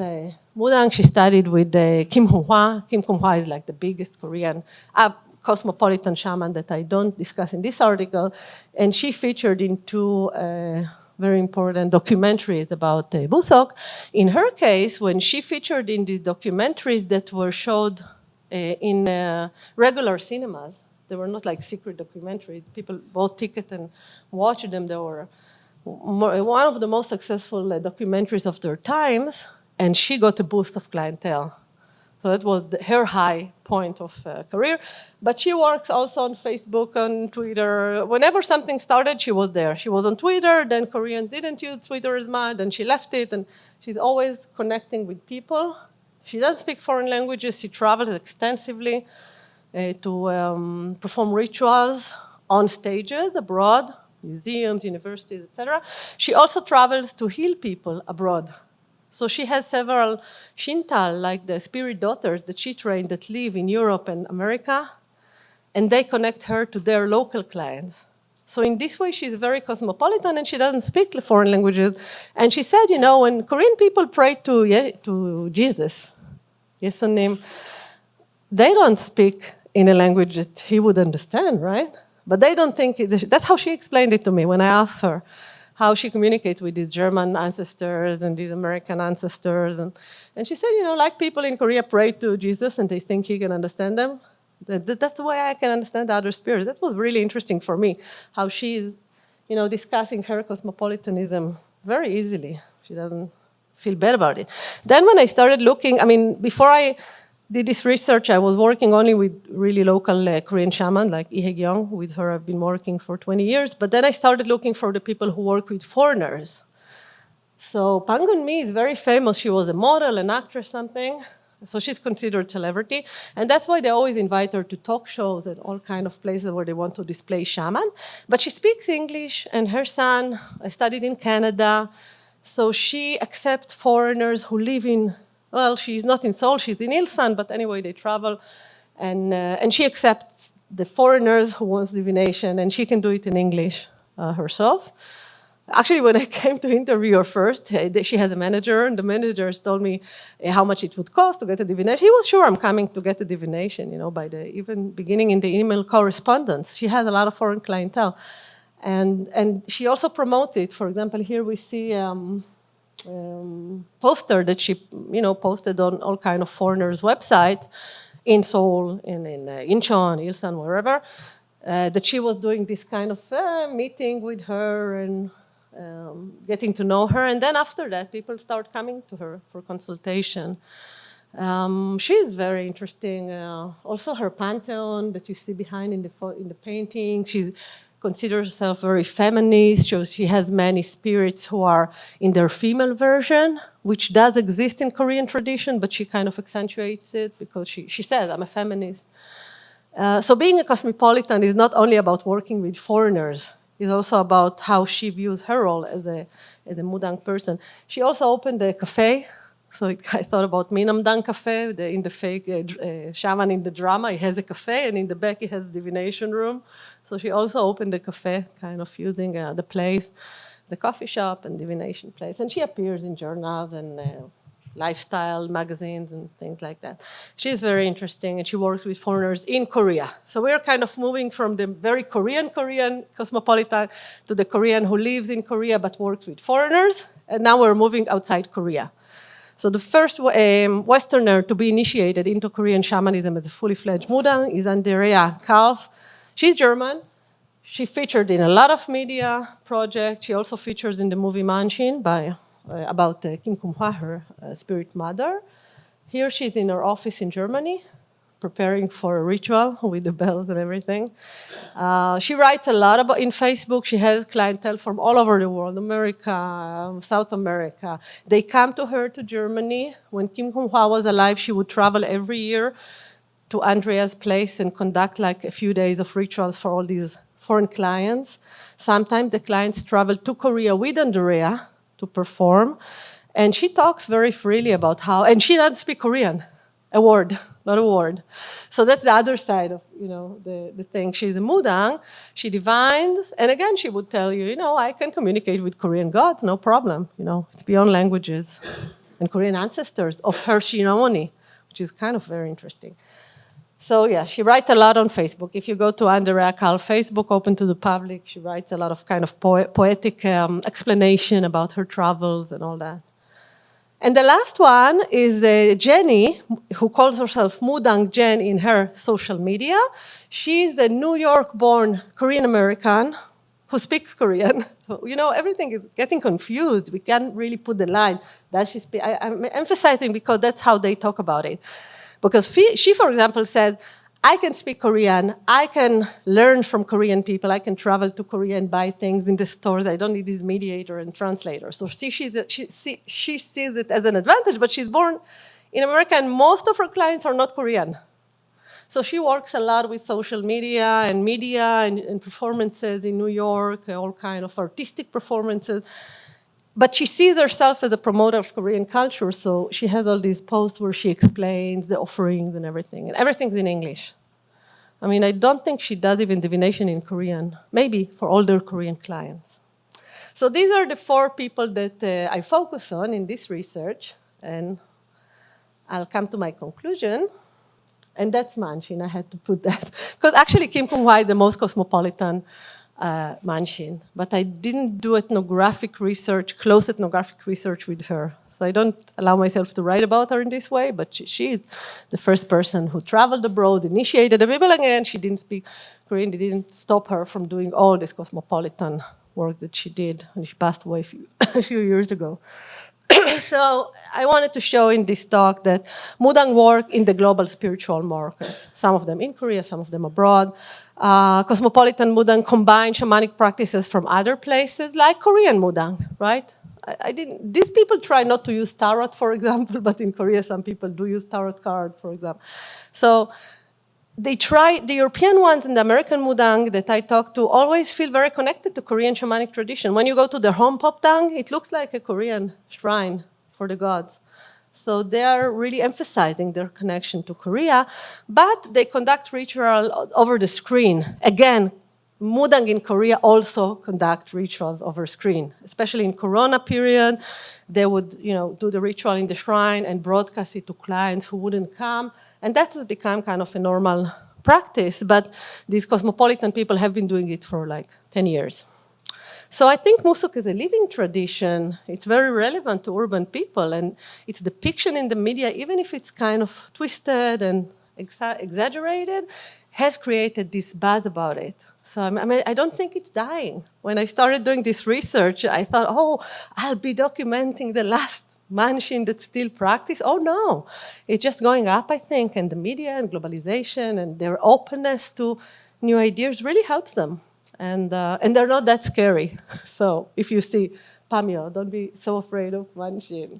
C: mudang. She studied with Kim Hung-hwa. Kim Hung-hwa is like the biggest Korean cosmopolitan shaman that I don't discuss in this article. And she featured in 2 very important documentaries about Busok. In her case, when she featured in the documentaries that were showed in regular cinemas, they were not like secret documentaries. People bought tickets and watched them. They were one of the most successful documentaries of their times, and she got a boost of clientele. So that was her high point of career. But she works also on Facebook, on Twitter. Whenever something started, she was there. She was on Twitter, then Koreans didn't use Twitter as much, and she left it, and she's always connecting with people. She doesn't speak foreign languages. She travels extensively to perform rituals on stages abroad, museums, universities, etc. She also travels to heal people abroad. So she has several Shintal, like the spirit daughters that she trained that live in Europe and America, and they connect her to their local clients. So in this way, she's very cosmopolitan, and she doesn't speak foreign languages. And she said, when Korean people pray to Jesus, Yesunim, they don't speak in a language that he would understand, right? But they don't think, that's how she explained it to me when I asked her how she communicates with these German ancestors and these American ancestors. And she said, like people in Korea pray to Jesus and they think he can understand them. That's the way I can understand the other spirits. That was really interesting for me, how she's, discussing her cosmopolitanism very easily. She doesn't feel bad about it. Then when I started looking, before I did this research, I was working only with really local Korean shaman, like Ihegyong. With her, I've been working for 20 years. But then I started looking for the people who work with foreigners. So Pangun Mi is very famous. She was a model, an actress, something. So she's considered celebrity. And that's why they always invite her to talk shows and all kind of places where they want to display shaman. But she speaks English, and her son, I studied in Canada. So she accepts foreigners who live in, she's not in Seoul, she's in Ilsan, but anyway, they travel. And she accepts the foreigners who want divination, and she can do it in English herself. Actually, when I came to interview her first, she had a manager, and the managers told me how much it would cost to get a divination. He was sure I'm coming to get a divination, by the even beginning in the email correspondence. She had a lot of foreign clientele. And she also promoted, for example, here we see poster that she, posted on all kind of foreigners' websites in Seoul, in Incheon, Ilsan, wherever, that she was doing this kind of meeting with her and getting to know her. And then after that, people start coming to her for consultation. She's very interesting. Also, her pantheon that you see behind in the painting, she considers herself very feminist. She has many spirits who are in their female version, which does exist in Korean tradition, but she kind of accentuates it because she says, I'm a feminist. So being a cosmopolitan is not only about working with foreigners, it's also about how she views her role as a Mudang person. She also opened a cafe. So I thought about Minamdang Cafe, in the fake shaman in the drama. He has a cafe, and in the back he has a divination room. So she also opened a cafe, kind of using the place, the coffee shop and divination place. And she appears in journals and lifestyle magazines and things like that. She's very interesting, and she works with foreigners in Korea. So we're kind of moving from the very Korean cosmopolitan to the Korean who lives in Korea but works with foreigners. And now we're moving outside Korea. So the first Westerner to be initiated into Korean shamanism as a fully fledged Mudang is Andrea Kalf. She's German. She featured in a lot of media projects. She also features in the movie Manshin about Kim Kumhwa, her spirit mother. Here she's in her office in Germany, preparing for a ritual with the bells and everything. She writes a lot about in Facebook. She has clientele from all over the world, America, South America. They come to her to Germany. When Kim Kumhwa was alive, she would travel every year to Andrea's place and conduct like a few days of rituals for all these foreign clients. Sometimes the clients travel to Korea with Andrea to perform. And she talks very freely about how, and she doesn't speak Korean, a word, not a word. So that's the other side of, the thing. She's a Mudang, she divines, and again, she would tell you, I can communicate with Korean gods, no problem. It's beyond languages and Korean ancestors of her Shinamoni, which is kind of very interesting. So yeah, she writes a lot on Facebook. If you go to Andrea Kal Facebook, open to the public, she writes a lot of kind of poetic explanation about her travels and all that. And the last one is Jenny, who calls herself Mudang Jen in her social media. She's a New York-born Korean-American who speaks Korean. So, everything is getting confused. We can't really put the line. I'm emphasizing because that's how they talk about it. Because she, for example, said, I can speak Korean, I can learn from Korean people, I can travel to Korea and buy things in the stores, I don't need this mediator and translator. So she sees it as an advantage, but she's born in America and most of her clients are not Korean. So she works a lot with social media and performances in New York, all kind of artistic performances. But she sees herself as a promoter of Korean culture, so she has all these posts where she explains the offerings and everything's in English. I mean, I don't think she does even divination in Korean, maybe for older Korean clients. So these are the 4 people that I focus on in this research, and I'll come to my conclusion. And that's Manshin, I had to put that. Because actually Kim Kumhwa is the most cosmopolitan Manshin, but I didn't do ethnographic research, close ethnographic research with her. So I don't allow myself to write about her in this way, but she's the first person who traveled abroad, initiated the people again. She didn't speak Korean. It didn't stop her from doing all this cosmopolitan work that she did, and she passed away a few years ago. So I wanted to show in this talk that Mudang work in the global spiritual market, some of them in Korea, some of them abroad. Cosmopolitan Mudang combine shamanic practices from other places, like Korean Mudang, right? These people try not to use tarot, for example, but in Korea some people do use tarot card, for example. So they try, the European ones and the American Mudang that I talk to always feel very connected to Korean shamanic tradition. When you go to their home Popdang, it looks like a Korean shrine for the gods. So they are really emphasizing their connection to Korea, but they conduct ritual over the screen. Again, Mudang in Korea also conduct rituals over screen, especially in Corona period. They would, do the ritual in the shrine and broadcast it to clients who wouldn't come, and that has become kind of a normal practice. But these cosmopolitan people have been doing it for like 10 years. So I think Musuk is a living tradition. It's very relevant to urban people, and its depiction in the media, even if it's kind of twisted and exaggerated, has created this buzz about it. So I don't think it's dying. When I started doing this research, I thought, I'll be documenting the last manshin that still practice. Oh no, it's just going up, I think, and the media and globalization and their openness to new ideas really helps them. And they're not that scary. So if you see Pamyo, don't be so afraid of manshin.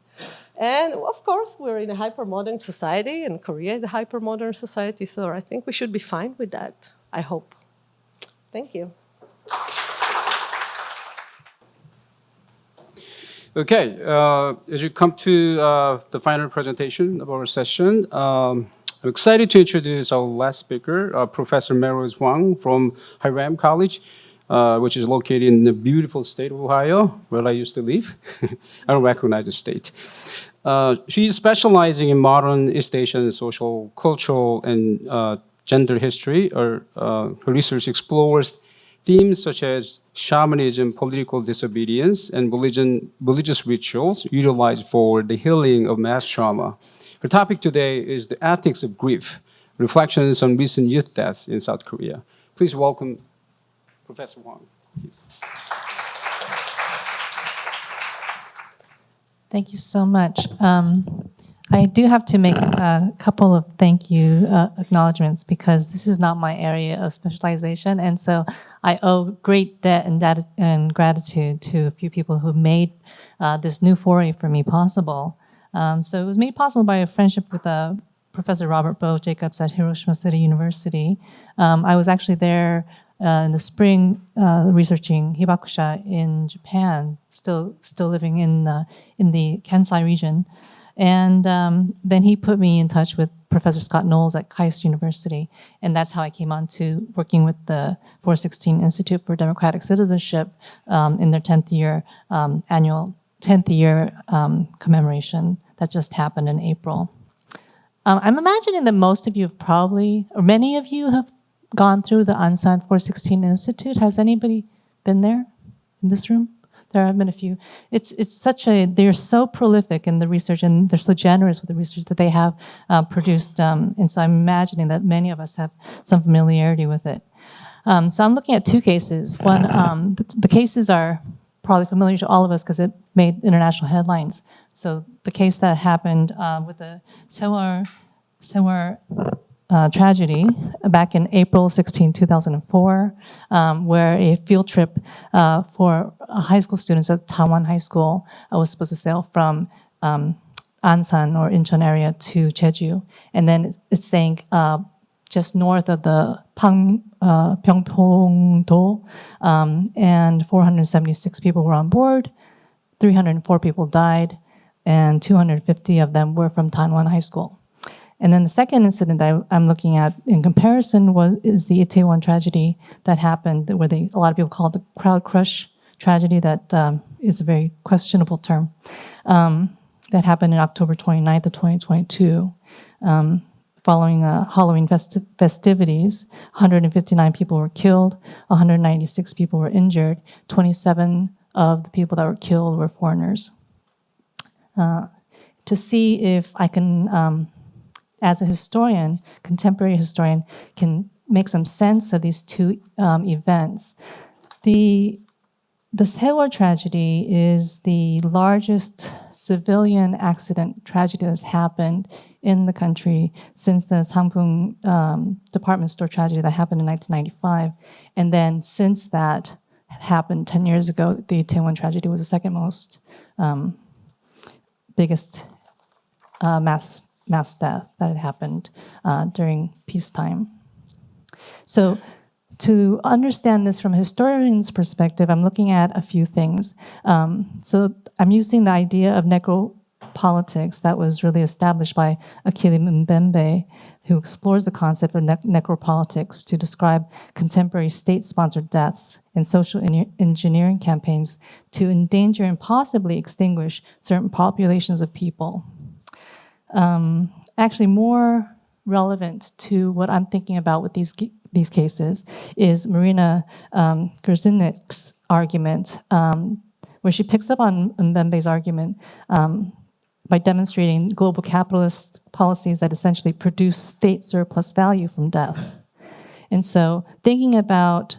C: And of course, we're in a hypermodern society, and Korea is a hypermodern society, so I think we should be fine with that, I hope. Thank you.
A: Okay, as you come to the final presentation of our session, I'm excited to introduce our last speaker, Professor Melrose Wang from Hiram College, which is located in the beautiful state of Ohio, where I used to live. I don't recognize the state. She's specializing in modern East Asian social, cultural, and gender history. Her research explores themes such as shamanism, political disobedience, and religious rituals utilized for the healing of mass trauma. Her topic today is the ethics of grief, reflections on recent youth deaths in South Korea. Please welcome Professor Wang.
D: Thank you so much. I do have to make a couple of thank you acknowledgments because this is not my area of specialization, and so I owe great debt and gratitude to a few people who made this new foray for me possible. So it was made possible by a friendship with Professor Robert Bo Jacobs at Hiroshima City University. I was actually there in the spring researching hibakusha in Japan, still living in the Kansai region. And then he put me in touch with Professor Scott Knowles at KAIST University. And that's how I came on to working with the 416 Institute for Democratic Citizenship in their 10th year annual 10th year commemoration that just happened in April. I'm imagining that most of you have probably, or many of you have gone through the Ansan 416 Institute. Has anybody been there in this room? There have been a few. They're so prolific in the research, and they're so generous with the research that they have produced. And so I'm imagining that many of us have some familiarity with it. So I'm looking at two cases. One, the cases are probably familiar to all of us because it made international headlines. So the case that happened with the Sewar tragedy back in April 16, 2004, where a field trip for high school students at Taiwan High School was supposed to sail from Ansan or Incheon area to Jeju. And then it sank just north of the Pyeongpong-do, and 476 people were on board, 304 people died, and 250 of them were from Taiwan High School. And then the second incident that I'm looking at in comparison is the Itaewon tragedy that happened, where a lot of people call it the crowd crush tragedy. That is a very questionable term. That happened in October 29th of 2022. Following Halloween festivities, 159 people were killed, 196 people were injured, 27 of the people that were killed were foreigners. To see if I can, as a historian, contemporary historian, can make some sense of these two events. The Sewar tragedy is the largest civilian accident tragedy that's happened in the country since the Sangpung department store tragedy that happened in 1995. And then since that happened 10 years ago, the Itaewon tragedy was the second most biggest mass death that had happened during peacetime. So to understand this from a historian's perspective, I'm looking at a few things. So I'm using the idea of necropolitics that was really established by Achille Mbembe who explores the concept of necropolitics to describe contemporary state-sponsored deaths and social engineering campaigns to endanger and possibly extinguish certain populations of people. Actually, more relevant to what I'm thinking about with these cases is Marina Gerzinik's argument, where she picks up on Mbembe's argument by demonstrating global capitalist policies that essentially produce state surplus value from death. And so thinking about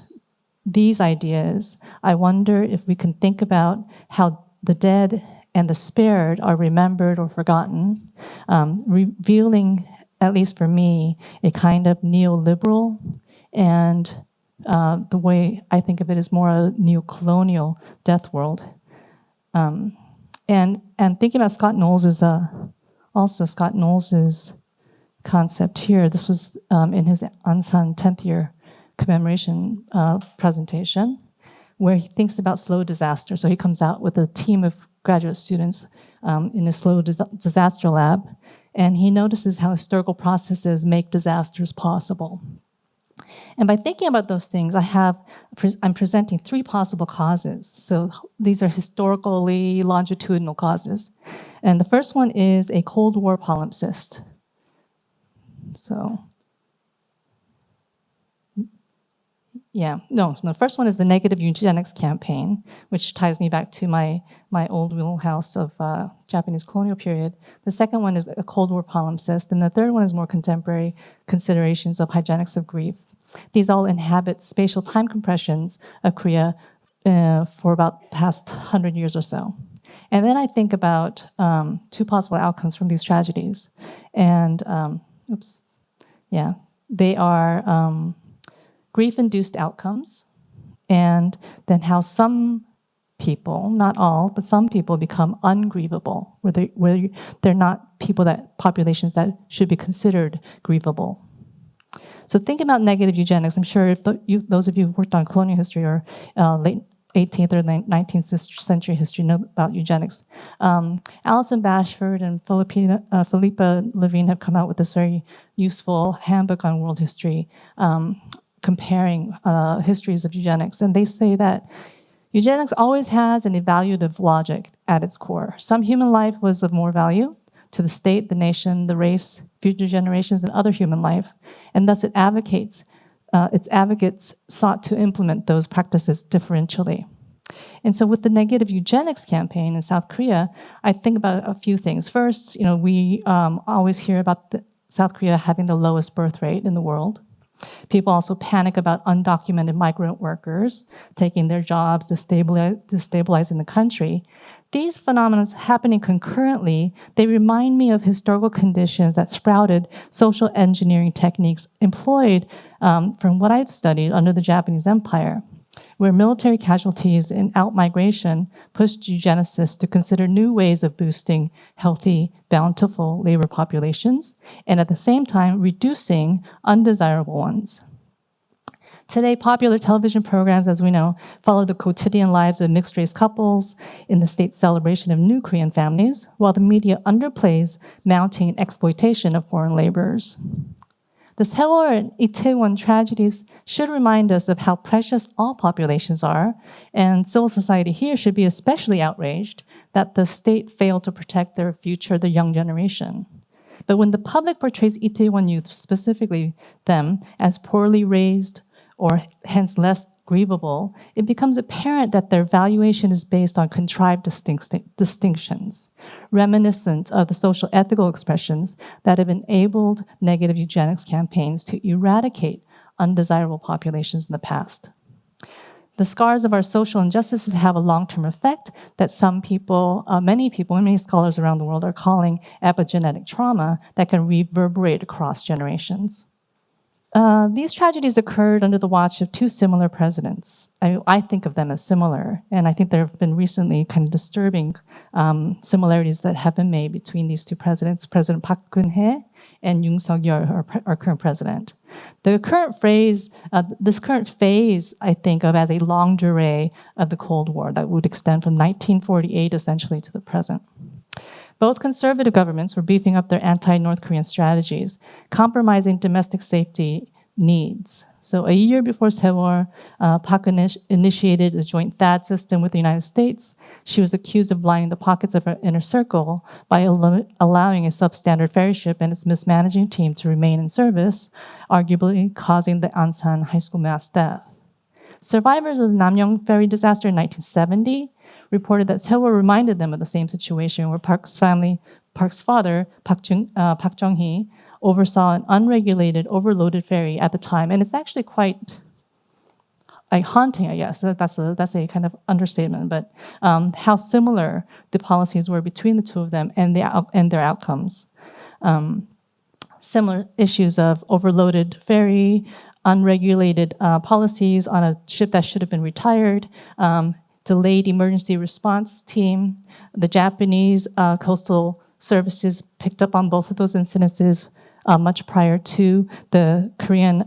D: these ideas, I wonder if we can think about how the dead and the spared are remembered or forgotten, revealing, at least for me, a kind of neoliberal and the way I think of it is more a neo-colonial death world. And thinking about Scott Knowles' concept here. This was in his Ansan 10th year commemoration presentation, where he thinks about slow disaster. So he comes out with a team of graduate students in a slow disaster lab, and he notices how historical processes make disasters possible. And by thinking about those things, I'm presenting three possible causes. So these are historically longitudinal causes. And the first one is a Cold War palimpsest. So, the first one is the negative eugenics campaign, which ties me back to my old wheelhouse of Japanese colonial period. The second one is a Cold War palimpsest, and the third one is more contemporary considerations of hygienics of grief. These all inhabit spatial time compressions of Korea for about the past 100 years or so. And then I think about two possible outcomes from these tragedies. And, they are grief-induced outcomes, and then how some people, not all, but some people become ungrievable, where they're not populations that should be considered grievable. So think about negative eugenics. I'm sure if those of you who worked on colonial history or late 18th or 19th century history know about eugenics. Alison Bashford and Philippa Levine have come out with this very useful handbook on world history, comparing histories of eugenics. And they say that eugenics always has an evaluative logic at its core. Some human life was of more value to the state, the nation, the race, future generations, and other human life. And thus its advocates sought to implement those practices differentially. And so with the negative eugenics campaign in South Korea, I think about a few things. First, we always hear about South Korea having the lowest birth rate in the world. People also panic about undocumented migrant workers taking their jobs, destabilizing the country. These phenomena happening concurrently, they remind me of historical conditions that sprouted social engineering techniques employed from what I've studied under the Japanese Empire, where military casualties and outmigration pushed eugenicists to consider new ways of boosting healthy, bountiful labor populations, and at the same time reducing undesirable ones. Today, popular television programs, as we know, follow the quotidian lives of mixed-race couples in the state's celebration of new Korean families, while the media underplays mounting exploitation of foreign laborers. The Seoul and Itaewon tragedies should remind us of how precious all populations are, and civil society here should be especially outraged that the state failed to protect their future, the young generation. But when the public portrays Itaewon youth, specifically them, as poorly raised, or hence less grievable, it becomes apparent that their valuation is based on contrived distinctions, reminiscent of the social ethical expressions that have enabled negative eugenics campaigns to eradicate undesirable populations in the past. The scars of our social injustices have a long-term effect that some people, many people, and many scholars around the world are calling epigenetic trauma that can reverberate across generations. These tragedies occurred under the watch of two similar presidents. I think of them as similar, and I think there have been recently kind of disturbing similarities that have been made between these two presidents, President Park Geun-hye and Yoon Suk-yeol, our current president. This current phase, I think of as a longue durée of the Cold War that would extend from 1948 essentially to the present. Both conservative governments were beefing up their anti-North Korean strategies, compromising domestic safety needs. So a year before Sewol, Park initiated a joint THAAD system with the United States. She was accused of lining the pockets of her inner circle by allowing a substandard ferry ship and its mismanaging team to remain in service, arguably causing the Ansan high school mass death. Survivors of the Namyong ferry disaster in 1970 reported that Sewol reminded them of the same situation where Park's father, Park Jung-hee, oversaw an unregulated, overloaded ferry at the time. And it's actually quite haunting, I guess. That's a kind of understatement, but how similar the policies were between the two of them and their outcomes. Similar issues of overloaded ferry, unregulated policies on a ship that should have been retired, delayed emergency response team. The Japanese coastal services picked up on both of those incidences much prior to the Korean,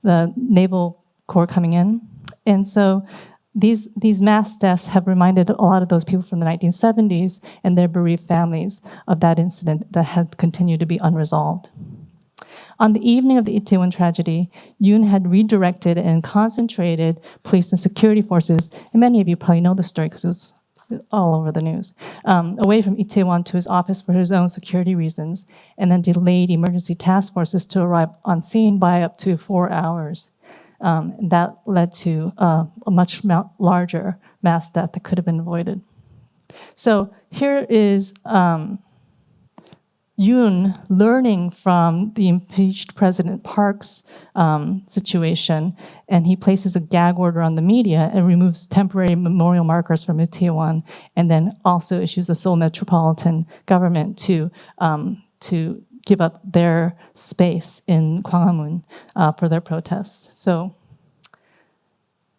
D: the Naval Corps coming in. And so these mass deaths have reminded a lot of those people from the 1970s and their bereaved families of that incident that had continued to be unresolved. On the evening of the Itaewon tragedy, Yoon had redirected and concentrated police and security forces, and many of you probably know the story because it was all over the news, away from Itaewon to his office for his own security reasons, and then delayed emergency task forces to arrive on scene by up to 4 hours. That led to a much larger mass death that could have been avoided. So here is Yoon learning from the impeached President Park's situation, and he places a gag order on the media and removes temporary memorial markers from Itaewon, and then also issues a Seoul metropolitan government to give up their space in Gwanghwamun for their protests. So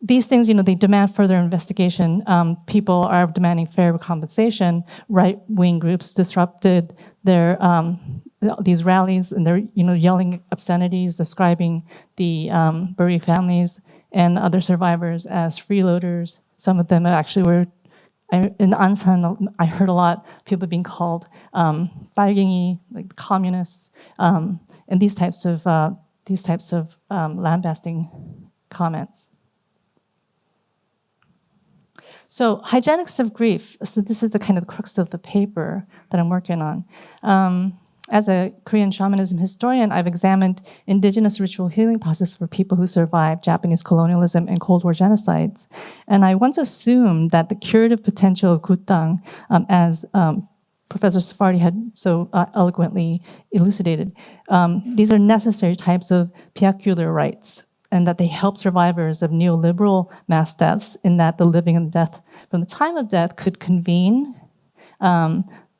D: these things, they demand further investigation. People are demanding fair compensation. Right-wing groups disrupted these rallies, and they're yelling obscenities, describing the bereaved families and other survivors as freeloaders. Some of them actually were in Ansan. I heard a lot of people being called 빨갱이, like communists, and these types of lambasting comments. So hygienics of grief. So this is the kind of crux of the paper that I'm working on. As a Korean shamanism historian, I've examined indigenous ritual healing process for people who survived Japanese colonialism and Cold War genocides. And I once assumed that the curative potential of gutang, as Professor Sephardi had so eloquently elucidated, these are necessary types of piacular rites, and that they help survivors of neoliberal mass deaths in that the living and the death from the time of death could convene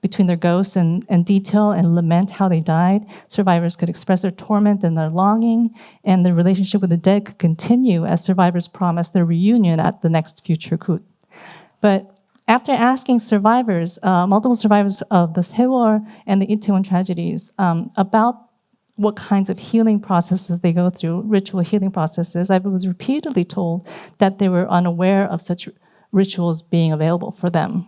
D: between their ghosts and detail and lament how they died. Survivors could express their torment and their longing, and the relationship with the dead could continue as survivors promised their reunion at the next future coup. But after asking survivors, multiple survivors of the Sewol and the Itaewon tragedies about what kinds of healing processes they go through, ritual healing processes, I was repeatedly told that they were unaware of such rituals being available for them.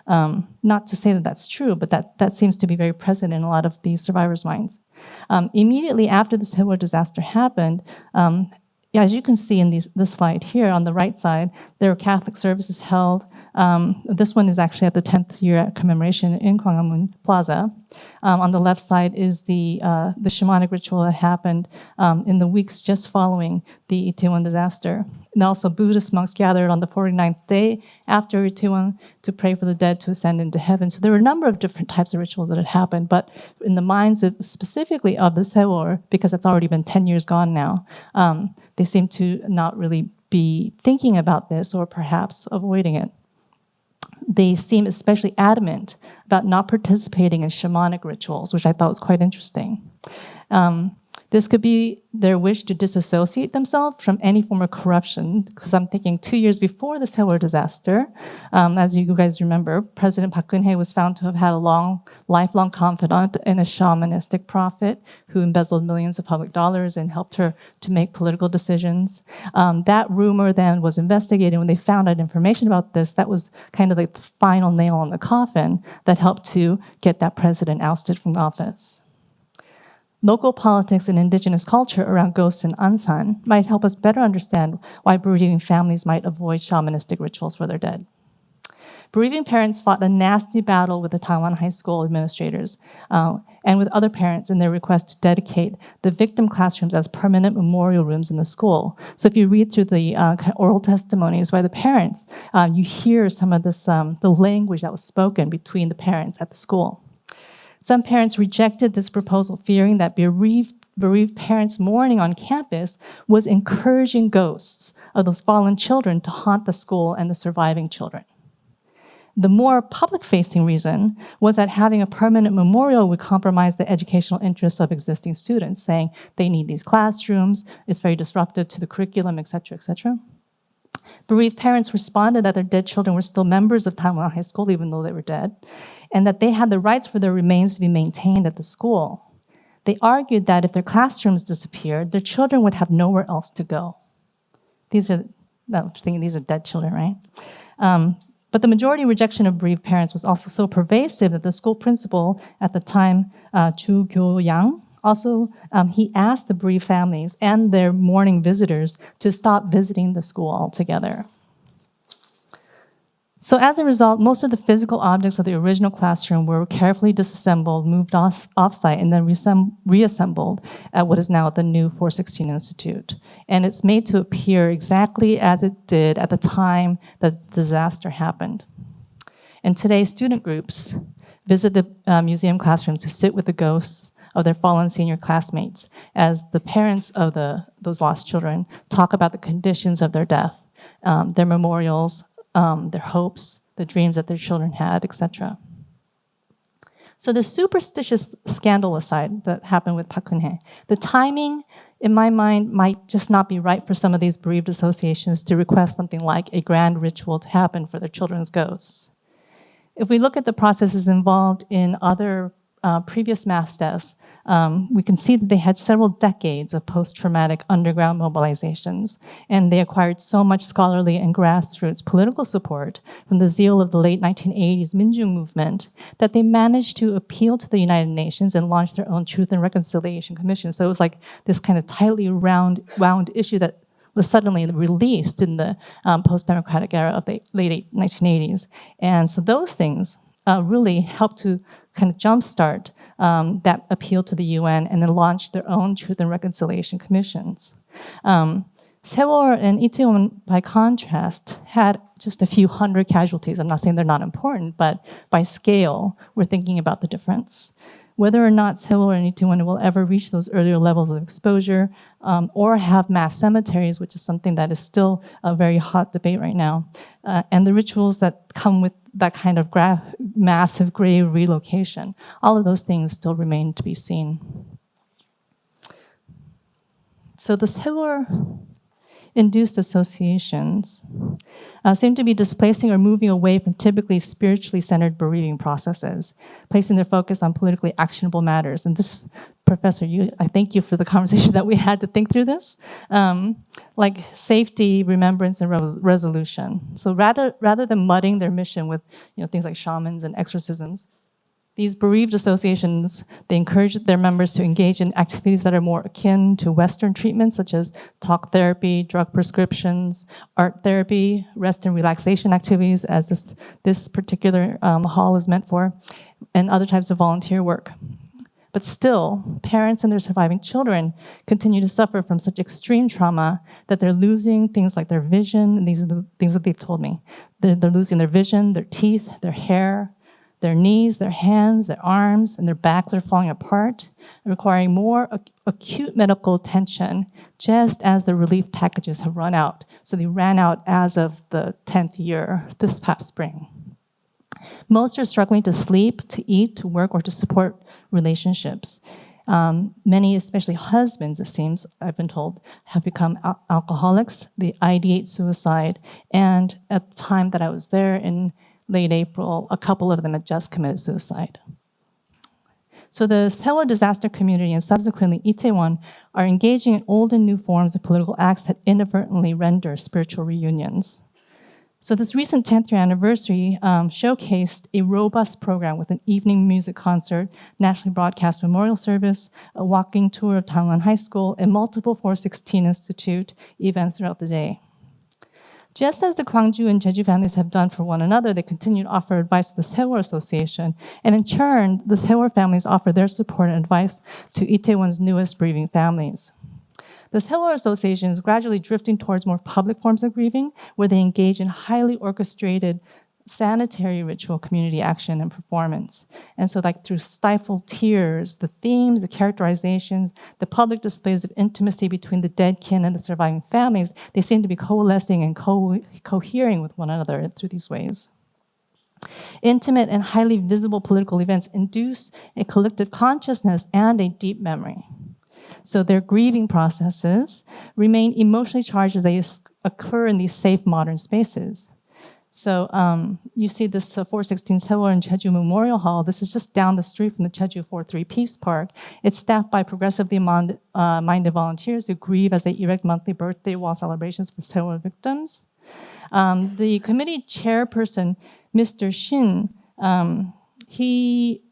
D: Not to say that that's true, but that seems to be very present in a lot of these survivors' minds. Immediately after the Sewol disaster happened, as you can see in this slide here on the right side, there were Catholic services held. This one is actually at the 10th year commemoration in Gwanghwamun Plaza. On the left side is the shamanic ritual that happened in the weeks just following the Itaewon disaster. And also Buddhist monks gathered on the 49th day after Itaewon to pray for the dead to ascend into heaven. So there were a number of different types of rituals that had happened, but in the minds specifically of the Sewol, because it's already been 10 years gone now, they seem to not really be thinking about this or perhaps avoiding it. They seem especially adamant about not participating in shamanic rituals, which I thought was quite interesting. This could be their wish to disassociate themselves from any form of corruption, because I'm thinking 2 years before the Sewol disaster, as you guys remember, President Park Geun-hye was found to have had a lifelong confidant in a shamanistic prophet who embezzled millions of public dollars and helped her to make political decisions. That rumor then was investigated. When they found out information about this, that was kind of like the final nail in the coffin that helped to get that president ousted from office. Local politics and indigenous culture around ghosts and Ansan might help us better understand why bereaving families might avoid shamanistic rituals for their dead. Bereaving parents fought a nasty battle with the Taiwan high school administrators and with other parents in their request to dedicate the victim classrooms as permanent memorial rooms in the school. So if you read through the oral testimonies by the parents, you hear some of this, the language that was spoken between the parents at the school. Some parents rejected this proposal, fearing that bereaved parents mourning on campus was encouraging ghosts of those fallen children to haunt the school and the surviving children. The more public-facing reason was that having a permanent memorial would compromise the educational interests of existing students, saying they need these classrooms, it's very disruptive to the curriculum, et cetera, et cetera. Bereaved parents responded that their dead children were still members of Taiwan High School, even though they were dead, and that they had the rights for their remains to be maintained at the school. They argued that if their classrooms disappeared, their children would have nowhere else to go. These are dead children, right? But the majority rejection of bereaved parents was also so pervasive that the school principal at the time, Chu Kyo-yang, also, he asked the bereaved families and their mourning visitors to stop visiting the school altogether. So as a result, most of the physical objects of the original classroom were carefully disassembled, moved off-site, and then reassembled at what is now the new 416 Institute. And it's made to appear exactly as it did at the time that the disaster happened. And today, student groups visit the museum classrooms to sit with the ghosts of their fallen senior classmates as the parents of those lost children talk about the conditions of their death, their memorials, their hopes, the dreams that their children had, etc. So the superstitious scandal aside that happened with Park Geun-hye, the timing, in my mind, might just not be right for some of these bereaved associations to request something like a grand ritual to happen for their children's ghosts. If we look at the processes involved in other previous mass deaths, we can see that they had several decades of post-traumatic underground mobilizations, and they acquired so much scholarly and grassroots political support from the zeal of the late 1980s Minjung movement that they managed to appeal to the United Nations and launch their own Truth and Reconciliation Commission. So it was like this kind of tightly wound issue that was suddenly released in the post-democratic era of the late 1980s. And so those things really helped to kind of jumpstart that appeal to the UN and then launch their own Truth and Reconciliation Commissions. Sewol and Itaewon, by contrast, had just a few hundred casualties. I'm not saying they're not important, but by scale, we're thinking about the difference. Whether or not Sewol and Itaewon will ever reach those earlier levels of exposure or have mass cemeteries, which is something that is still a very hot debate right now, and the rituals that come with that kind of massive grave relocation, all of those things still remain to be seen. So the Sewol-induced associations seem to be displacing or moving away from typically spiritually centered bereaving processes, placing their focus on politically actionable matters. And this, Professor, I thank you for the conversation that we had to think through this, like safety, remembrance, and resolution. So rather than mudding their mission with things like shamans and exorcisms, these bereaved associations, they encourage their members to engage in activities that are more akin to Western treatments, such as talk therapy, drug prescriptions, art therapy, rest and relaxation activities, as this particular hall is meant for, and other types of volunteer work. But still, parents and their surviving children continue to suffer from such extreme trauma that they're losing things like their vision, and these are the things that they've told me. They're losing their vision, their teeth, their hair, their knees, their hands, their arms, and their backs are falling apart, requiring more acute medical attention just as the relief packages have run out. So they ran out as of the 10th year, this past spring. Most are struggling to sleep, to eat, to work, or to support relationships. Many, especially husbands, it seems, I've been told, have become alcoholics. They ideate suicide. And at the time that I was there in late April, a couple of them had just committed suicide. So the Sewa disaster community and subsequently Itaewon are engaging in old and new forms of political acts that inadvertently render spiritual reunions. So this recent 10th year anniversary showcased a robust program with an evening music concert, nationally broadcast memorial service, a walking tour of Tangwon High School, and multiple 416 Institute events throughout the day. Just as the Gwangju and Jeju families have done for one another, they continue to offer advice to the Sewol Association, and in turn, the Sewol families offer their support and advice to Itaewon's newest grieving families. The Sewol Association is gradually drifting towards more public forms of grieving, where they engage in highly orchestrated sanitary ritual community action and performance. And so like through stifled tears, the themes, the characterizations, the public displays of intimacy between the dead kin and the surviving families, they seem to be coalescing and cohering with one another through these ways. Intimate and highly visible political events induce a collective consciousness and a deep memory. So their grieving processes remain emotionally charged as they occur in these safe modern spaces. So you see this 416 Sewol and Jeju Memorial Hall. This is just down the street from the Jeju 4-3 Peace Park. It's staffed by progressively minded volunteers who grieve as they erect monthly birthday wall celebrations for Sewol victims. The committee chairperson, Mr. Shin, he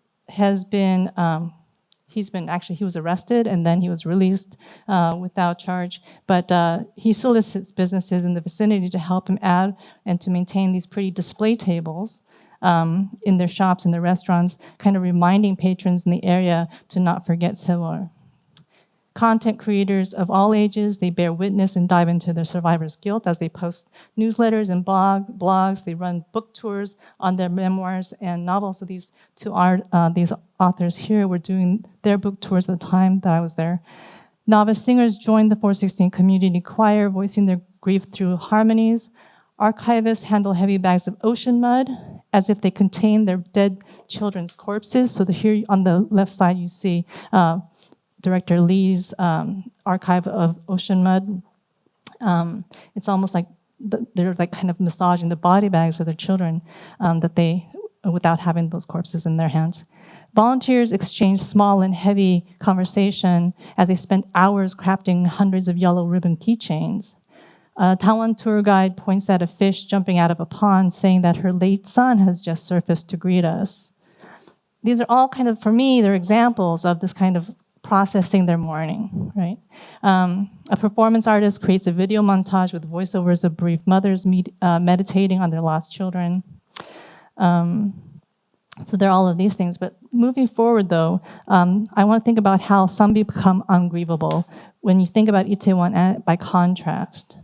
D: was arrested and then he was released without charge, but he solicits businesses in the vicinity to help him add and to maintain these pretty display tables in their shops and their restaurants, kind of reminding patrons in the area to not forget Sewol. Content creators of all ages, they bear witness and dive into their survivor's guilt as they post newsletters and blogs. They run book tours on their memoirs and novels. So these these authors here were doing their book tours at the time that I was there. Novice singers joined the 416 community choir, voicing their grief through harmonies. Archivists handle heavy bags of ocean mud as if they contain their dead children's corpses. So here on the left side, you see Director Lee's archive of ocean mud. It's almost like they're like kind of massaging the body bags of their children without having those corpses in their hands. Volunteers exchange small and heavy conversation as they spend hours crafting hundreds of yellow ribbon keychains. A Taiwan tour guide points at a fish jumping out of a pond, saying that her late son has just surfaced to greet us. These are all kind of, for me, they're examples of this kind of processing their mourning, right? A performance artist creates a video montage with voiceovers of bereaved mothers meditating on their lost children. So there are all of these things, but moving forward though, I want to think about how some become ungrievable when you think about Itaewon by contrast.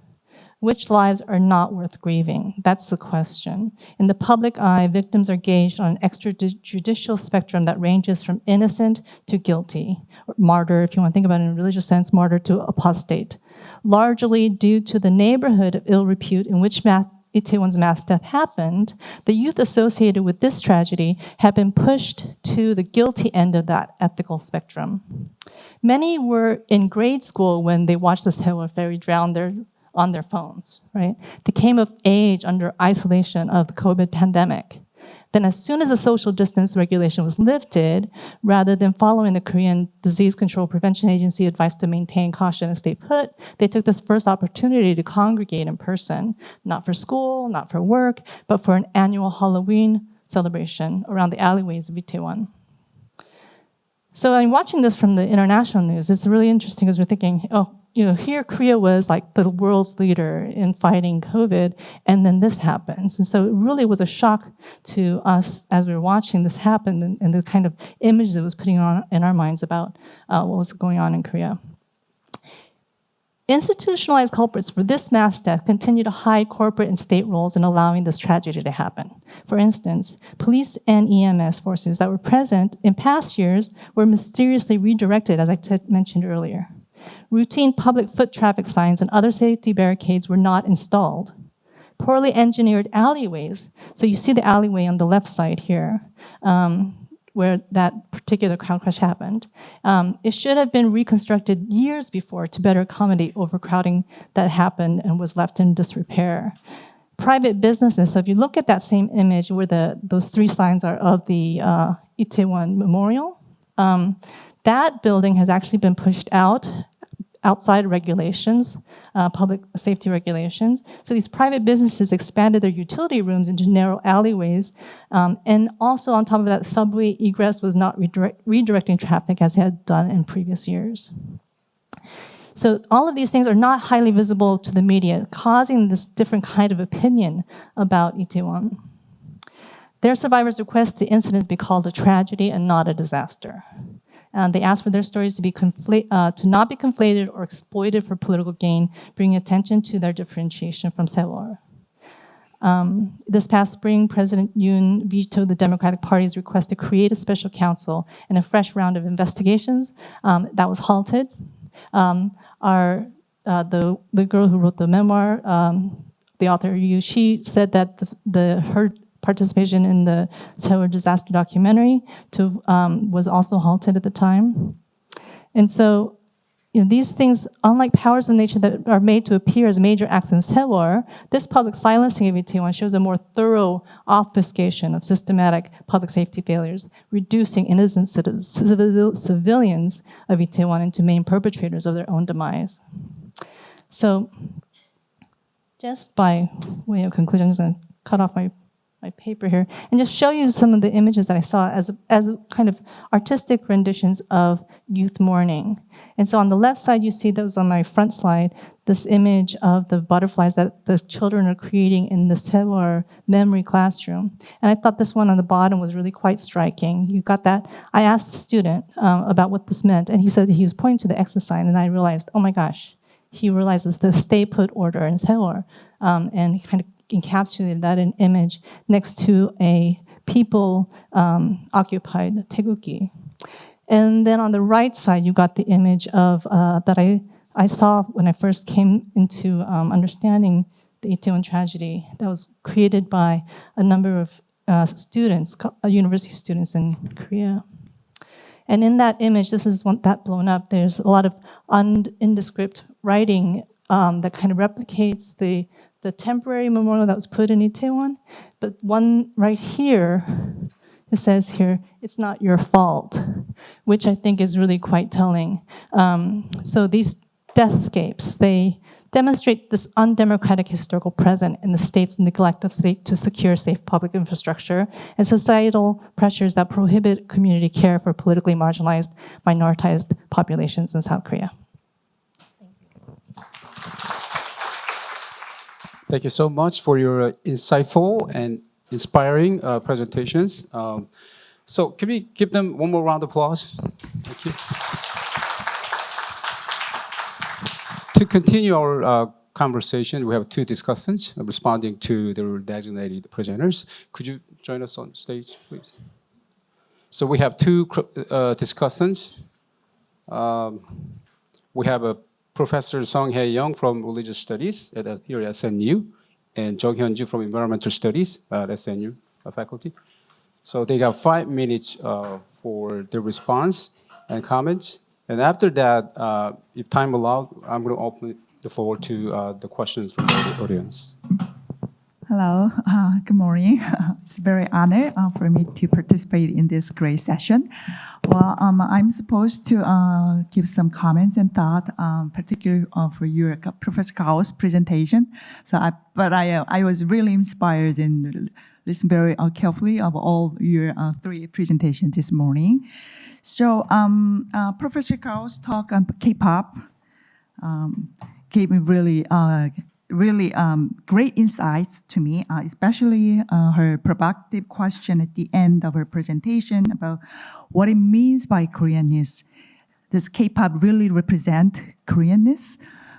D: Which lives are not worth grieving? That's the question. In the public eye, victims are gauged on an extrajudicial spectrum that ranges from innocent to guilty, or martyr, if you want to think about it in a religious sense, martyr to apostate, largely due to the neighborhood of ill repute in which Itaewon's mass death happened. The youth associated with this tragedy have been pushed to the guilty end of that ethical spectrum. Many were in grade school when they watched the Sewol ferry drown on their phones, right? They came of age under isolation of the COVID pandemic. Then as soon as the social distance regulation was lifted, rather than following the Korean Disease Control Prevention Agency advice to maintain caution and stay put, they took this first opportunity to congregate in person, not for school, not for work, but for an annual Halloween celebration around the alleyways of Itaewon. So I'm watching this from the international news. It's really interesting because we're thinking, here Korea was like the world's leader in fighting COVID, and then this happens. And so it really was a shock to us as we were watching this happen and the kind of image it was putting on in our minds about what was going on in Korea. Institutionalized culprits for this mass death continue to hide corporate and state roles in allowing this tragedy to happen. For instance, police and EMS forces that were present in past years were mysteriously redirected, as I mentioned earlier. Routine public foot traffic signs and other safety barricades were not installed. Poorly engineered alleyways, so you see the alleyway on the left side here, where that particular crowd crash happened. It should have been reconstructed years before to better accommodate overcrowding that happened and was left in disrepair. Private businesses, so if you look at that same image where those three signs are of the Itaewon Memorial, that building has actually been pushed outside regulations, public safety regulations. So these private businesses expanded their utility rooms into narrow alleyways. And also on top of that, subway egress was not redirecting traffic as it had done in previous years. So all of these things are not highly visible to the media, causing this different kind of opinion about Itaewon. Their survivors request the incident be called a tragedy and not a disaster. They ask for their stories to not be conflated or exploited for political gain, bringing attention to their differentiation from Sewol. This past spring, President Yoon vetoed the Democratic Party's request to create a special counsel and a fresh round of investigations. That was halted. The girl who wrote the memoir, the author Yu, she said that her participation in the Sewol disaster documentary was also halted at the time. And so, these things, unlike powers of nature that are made to appear as major acts in Sewol, this public silencing of Itaewon shows a more thorough obfuscation of systematic public safety failures, reducing innocent civilians of Itaewon into main perpetrators of their own demise. So, just by way of conclusion, I'm just going to cut off my paper here and just show you some of the images that I saw as kind of artistic renditions of youth mourning. And so on the left side, you see those on my front slide, this image of the butterflies that the children are creating in the Sewol memory classroom. And I thought this one on the bottom was really quite striking. You got that? I asked the student about what this meant, and he said he was pointing to the X sign, and I realized, oh my gosh, he realizes the stay put order in Sewol, and he kind of encapsulated that in image next to a people-occupied Taeguki. And then on the right side, you got the image of that I saw when I first came into understanding the Itaewon tragedy that was created by a number of students, university students in Korea. And in that image, this is that blown up, there's a lot of indescript writing that kind of replicates the temporary memorial that was put in Itaewon, but one right here, it says here, it's not your fault, which I think is really quite telling. So these deathscapes, they demonstrate this undemocratic historical present in the state's neglect of to secure safe public infrastructure and societal pressures that prohibit community care for politically marginalized, minoritized populations in South Korea.
A: Thank you so much for your insightful and inspiring presentations. So can we give them one more round of applause? Thank you. To continue our conversation, we have two discussants responding to their designated presenters. Could you join us on stage, please? So we have two discussants. We have a Professor Song Hae-young from Religious Studies here at SNU, and Jung Hyun-ju from Environmental Studies at SNU faculty. So they got 5 minutes for their response and comments. And after that, if time allows, I'm going to open the floor to the questions from the audience.
E: Hello, good morning. It's a very honor for me to participate in this great session. Well, I'm supposed to give some comments and thought, particularly for your Professor Kao's presentation. So, I was really inspired and listened very carefully of all your 3 presentations this morning. So, Professor Kao's talk on K-pop gave me really great insights to me, especially her provocative question at the end of her presentation about what it means by Koreanness. Does K-pop really represent Koreanness?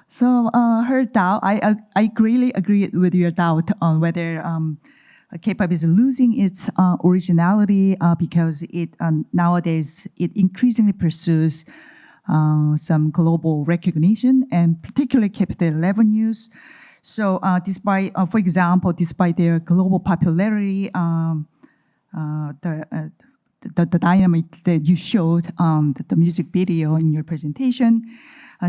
E: So her doubt, I greatly agree with your doubt on whether K-pop is losing its originality because it nowadays it increasingly pursues some global recognition and particularly Capital 11 News. So despite, for example, despite their global popularity, the the dynamite that you showed, the music video in your presentation.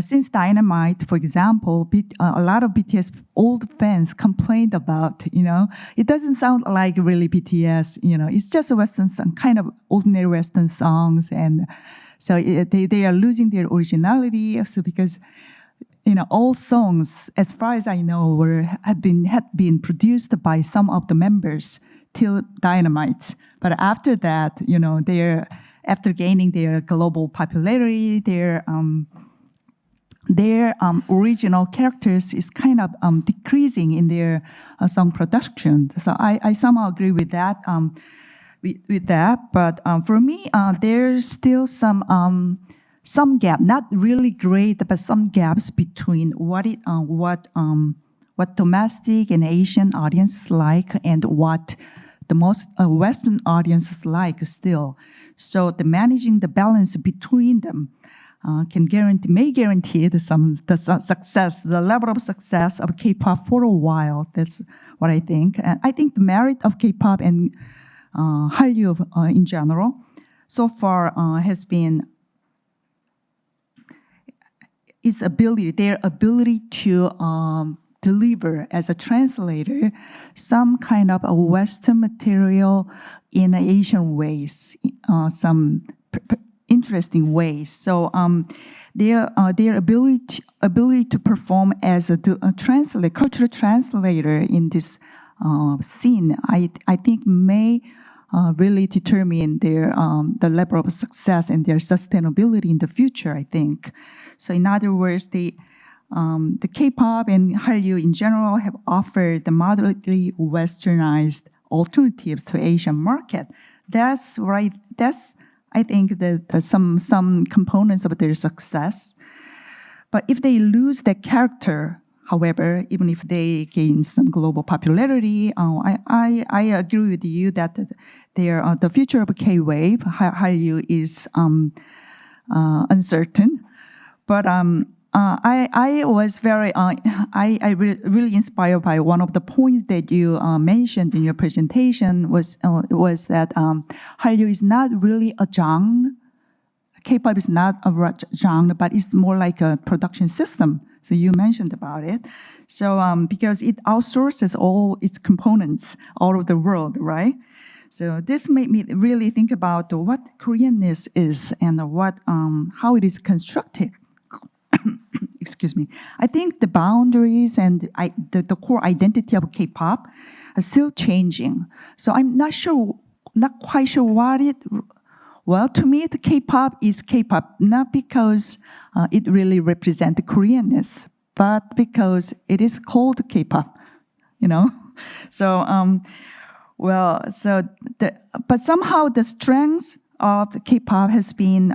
E: Since Dynamite, for example, a lot of BTS old fans complained about, it doesn't sound like really BTS, it's just a Western song, kind of ordinary Western songs. And so they are losing their originality. So because, all songs, as far as I know, had been produced by some of the members till Dynamite. But after that, after gaining their global popularity, their original characters is kind of decreasing in their song production. So I somehow agree with that. But for me, there's still some gap, not really great, but some gaps between what domestic and Asian audiences like and what the most Western audiences like still. So managing the balance between them may guarantee the success, the level of success of K-pop for a while. That's what I think. And I think the merit of K-pop and Hallyu in general so far has been their ability to deliver as a translator some kind of a Western material in Asian ways, some interesting ways. So their ability to perform as a cultural translator in this scene, I think may really determine the level of success and their sustainability in the future, I think. So in other words, the K-pop and Hallyu in general have offered the moderately westernized alternatives to Asian market. That's right. That's, I think, that some components of their success. But if they lose that character, however, even if they gain some global popularity, I agree with you that the future of K-wave, Hallyu, is uncertain. But I was really inspired by one of the points that you mentioned in your presentation was that Hallyu is not really a genre. K-pop is not a genre, but it's more like a production system. So you mentioned about it. So because it outsources all its components all over the world, right? So this made me really think about what Koreanness is and how it is constructed. Excuse me. I think the boundaries and the core identity of K-pop are still changing. So I'm not quite sure what it. Well, to me, the K-pop is K-pop not because it really represents Koreanness, but because it is called K-pop. So but somehow the strength of the K-pop has been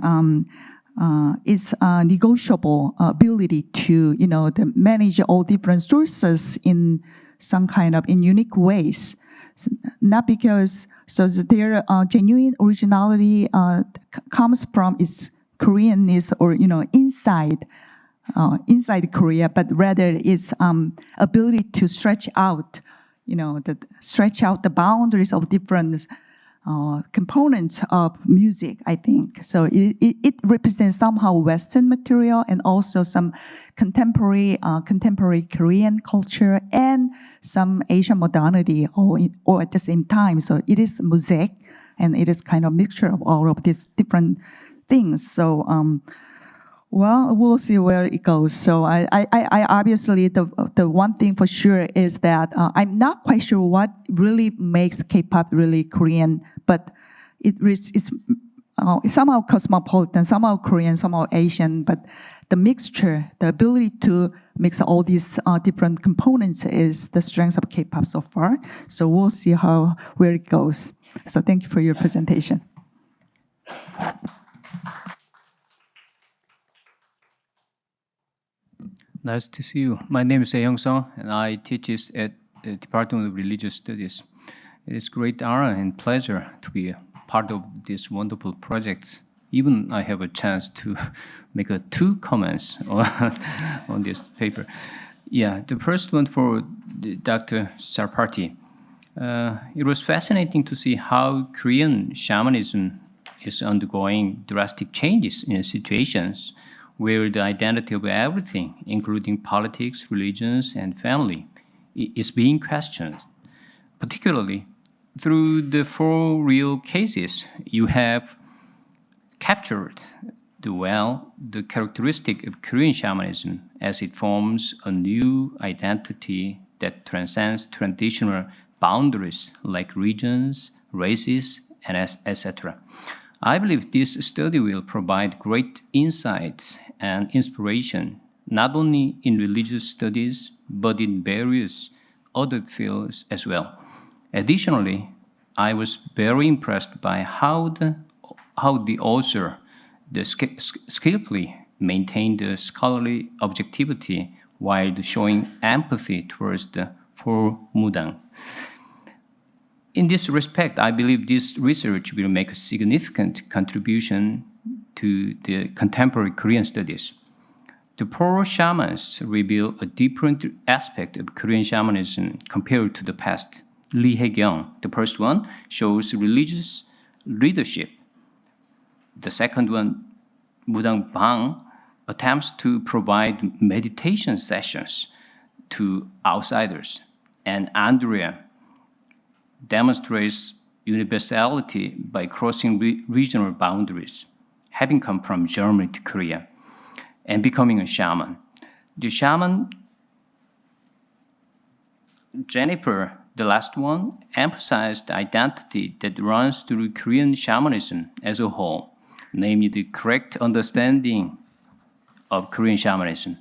E: its negotiable ability to, to manage all different sources in some kind of unique ways. So not because their genuine originality comes from its Koreanness or inside Korea, but rather its ability to stretch out the boundaries of different components of music, I think. So it represents somehow Western material and also some contemporary Korean culture and some Asian modernity all at the same time. So it is mosaic and it is kind of mixture of all of these different things. So well, we'll see where it goes. So I obviously, the one thing for sure is that I'm not quite sure what really makes K-pop really Korean, but it's somehow cosmopolitan, somehow Korean, somehow Asian, but the mixture, the ability to mix all these different components is the strength of K-pop so far. So we'll see where it goes. So thank you for your presentation.
F: Nice to see you. My name is Young Song, and I teach at the Department of Religious Studies. It's great honor and pleasure to be part of this wonderful project. Even I have a chance to make 2 comments on this paper. Yeah, the first one for Dr. Sarpati. It was fascinating to see how Korean shamanism is undergoing drastic changes in situations where the identity of everything, including politics, religions, and family, is being questioned. Particularly, through the 4 real cases, you have captured the characteristic of Korean shamanism as it forms a new identity that transcends traditional boundaries like regions, races, and etc. I believe this study will provide great insight and inspiration, not only in religious studies, but in various other fields as well. Additionally, I was very impressed by how the author skillfully maintained the scholarly objectivity while showing empathy towards the 4 mudang. In this respect, I believe this research will make a significant contribution to the contemporary Korean studies. The 4 shamans reveal a different aspect of Korean shamanism compared to the past. Lee Hae-kyung, the first one, shows religious leadership. The second one, Mudang Bang, attempts to provide meditation sessions to outsiders. And Andrea demonstrates universality by crossing regional boundaries, having come from Germany to Korea and becoming a shaman. The shaman, Jennifer, the last one, emphasized the identity that runs through Korean shamanism as a whole, namely the correct understanding of Korean shamanism.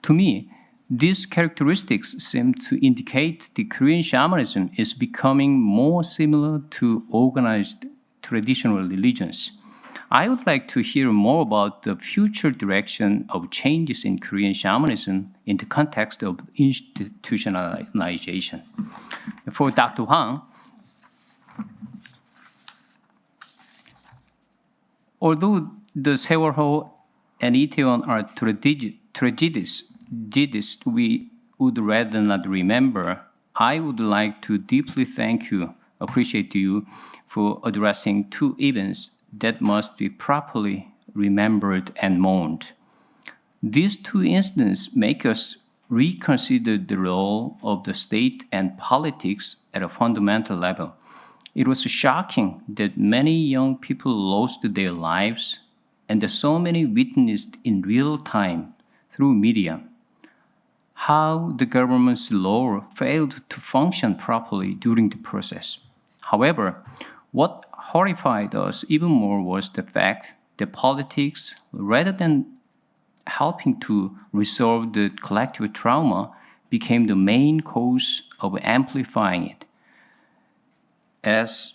F: To me, these characteristics seem to indicate the Korean shamanism is becoming more similar to organized traditional religions. I would like to hear more about the future direction of changes in Korean shamanism in the context of institutionalization. For Dr. Hwang, although the Sewol-ho and Itaewon are tragedies we would rather not remember, I would like to deeply appreciate you for addressing 2 events that must be properly remembered and mourned. These 2 incidents make us reconsider the role of the state and politics at a fundamental level. It was shocking that many young people lost their lives and that so many witnessed in real time through media how the government's law failed to function properly during the process. However, what horrified us even more was the fact that politics, rather than helping to resolve the collective trauma, became the main cause of amplifying it. As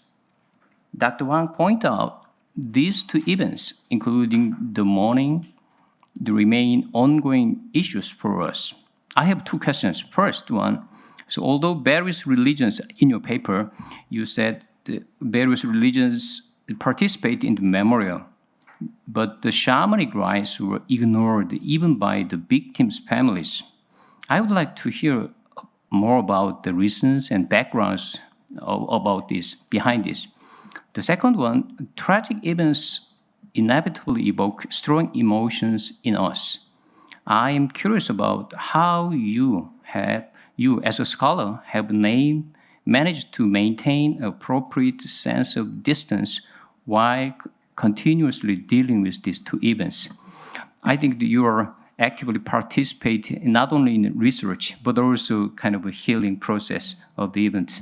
F: Dr. Wang pointed out, these 2 events, including the mourning, remain ongoing issues for us. I have 2 questions. First one, so although various religions, in your paper, you said the various religions participate in the memorial, but the shamanic rites were ignored even by the victims' families. I would like to hear more about the reasons and backgrounds behind this. The second one, tragic events inevitably evoke strong emotions in us. I am curious about how you as a scholar have managed to maintain an appropriate sense of distance while continuously dealing with these 2 events. I think that you are actively participating not only in research, but also kind of a healing process of the event.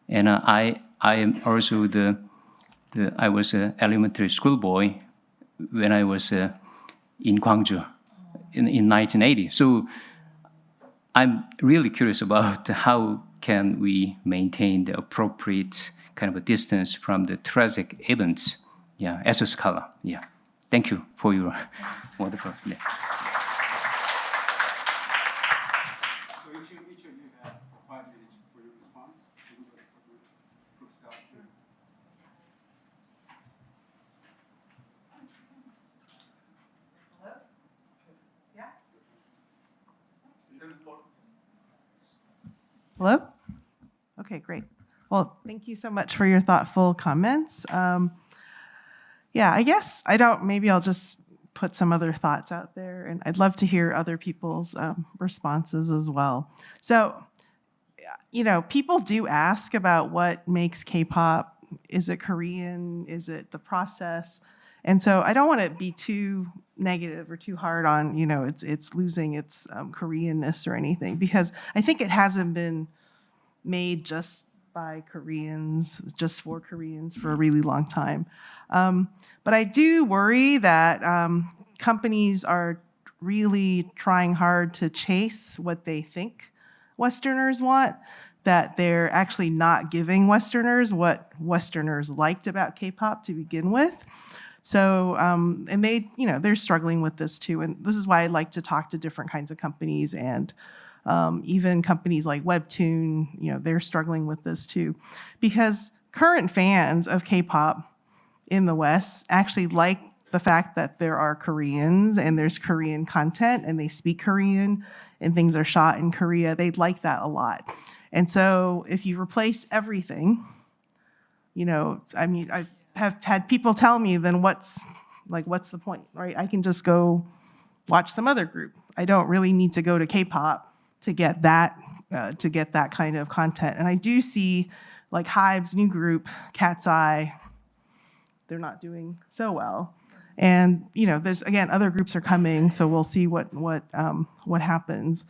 F: And I am also I was an elementary school boy when I was in Gwangju in 1980. So I'm really curious about how can we maintain the appropriate kind of a distance from the tragic events, as a scholar. Thank you for your wonderful.
A: So each of you have 5 minutes for your response.
B: Hello? Hello? Okay, great. Well, thank you so much for your thoughtful comments. I think, I think we'll have a lot of fun. So each of you have 5 minutes for your response. So we'll go from the group stop here. Hello? Okay, great. Well, thank you so much for your thoughtful comments. I think we'll have a lot of fun. So each of you have 5 minutes for your response. So we'll go from the group stop here. Hello? Okay, great. Well, thank you so much for your thoughtful comments. Yeah, I guess maybe I'll just put some other thoughts out there, and I'd love to hear other people's responses as well. So, people do ask about what makes K-pop. Is it Korean? Is it the process? And so I don't want to be too negative or too hard on, it's losing its Koreanness or anything, because I think it hasn't been made just by Koreans, just for Koreans for a really long time. But I do worry that companies are really trying hard to chase what they think Westerners want, that they're actually not giving Westerners what Westerners liked about K-pop to begin with. So, and they're struggling with this too. And this is why I like to talk to different kinds of companies, and even companies like Webtoon, they're struggling with this too. Because current fans of K-pop in the West actually like the fact that there are Koreans and there's Korean content and they speak Korean and things are shot in Korea. They like that a lot. And so if you replace everything, I have had people tell me, then what's the point, right? I can just go watch some other group. I don't really need to go to K-pop to get that kind of content. And I do see like Hive's new group, Cat's Eye, they're not doing so well. And there's, again, other groups are coming, so we'll see what happens.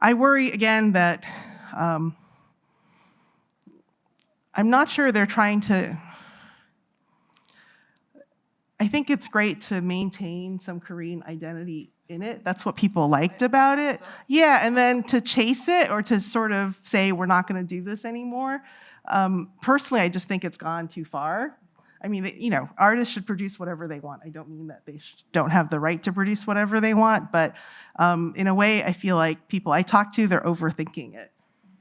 B: I worry again that I'm not sure they're trying to. I think it's great to maintain some Korean identity in it. That's what people liked about it. Yeah, and then to chase it or to sort of say we're not going to do this anymore. Personally, I just think it's gone too far. I mean, artists should produce whatever they want. I don't mean that they don't have the right to produce whatever they want, but in a way, I feel like people I talk to, they're overthinking it.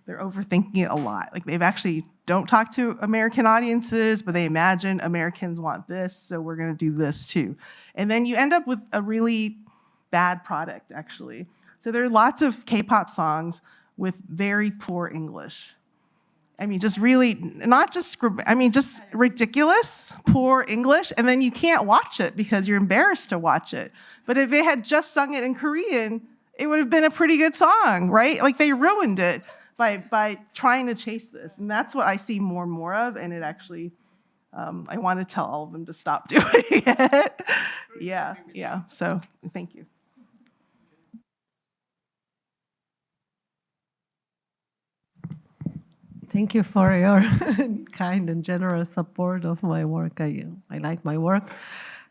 B: They're overthinking it a lot. Like they've actually don't talk to American audiences, but they imagine Americans want this, so we're going to do this too. And then you end up with a really bad product, actually. So there are lots of K-pop songs with very poor English. I mean, just really, just ridiculous, poor English, and then you can't watch it because you're embarrassed to watch it. But if they had just sung it in Korean, it would have been a pretty good song, right? Like they ruined it by trying to chase this. And that's what I see more and more of, and it actually, I want to tell all of them to stop doing it. Yeah, so thank you.
C: Thank you for your kind and generous support of my work. I like my work.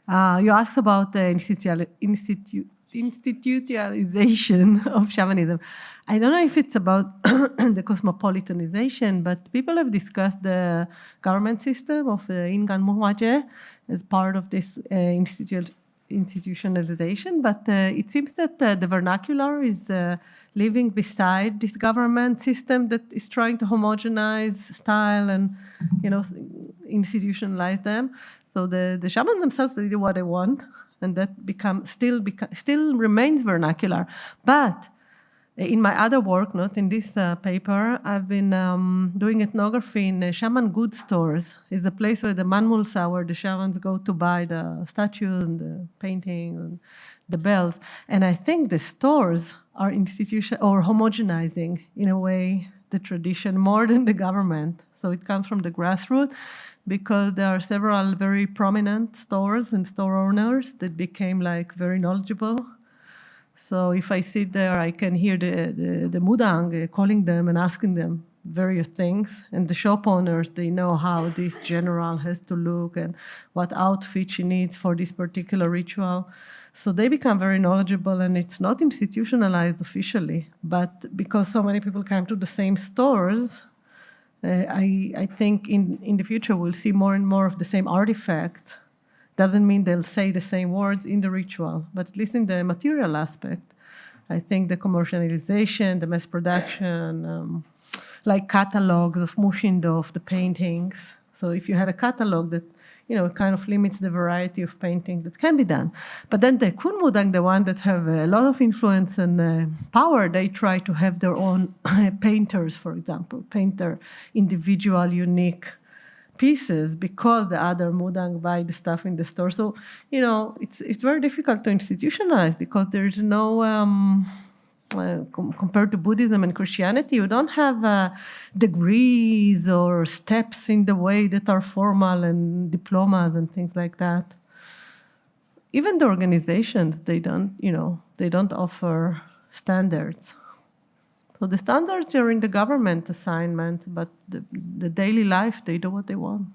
C: You asked about the institutionalization of shamanism. I don't know if it's about the cosmopolitanization, but people have discussed the government system of the 인간문화재 as part of this institutionalization, but it seems that the vernacular is living beside this government system that is trying to homogenize style and institutionalize them. So the shamans themselves, they do what they want, and that still remains vernacular. But in my other work, not in this paper, I've been doing ethnography in shaman goods stores. It's a place where the manmulsa, where the shamans go to buy the statues and the painting and the bells. And I think the stores are homogenizing, in a way, the tradition more than the government. So it comes from the grassroots, because there are several very prominent stores and store owners that became like very knowledgeable. So if I sit there, I can hear the mudang calling them and asking them various things. And the shop owners, they know how this general has to look and what outfit she needs for this particular ritual. So they become very knowledgeable, and it's not institutionalized officially. But because so many people come to the same stores, I think in the future we'll see more and more of the same artifacts. Doesn't mean they'll say the same words in the ritual, but at least in the material aspect, I think the commercialization, the mass production, like catalogs of mushindo of the paintings. So if you have a catalog that kind of limits the variety of painting that can be done. But then the kunmudang, the one that have a lot of influence and power, they try to have their own painters, for example, paint their individual, unique pieces because the other mudang buy the stuff in the store. So, it's very difficult to institutionalize because there's no, compared to Buddhism and Christianity, you don't have degrees or steps in the way that are formal and diplomas and things like that. Even the organizations, they don't offer standards. So the standards are in the government assignment, but the daily life, they do what they want.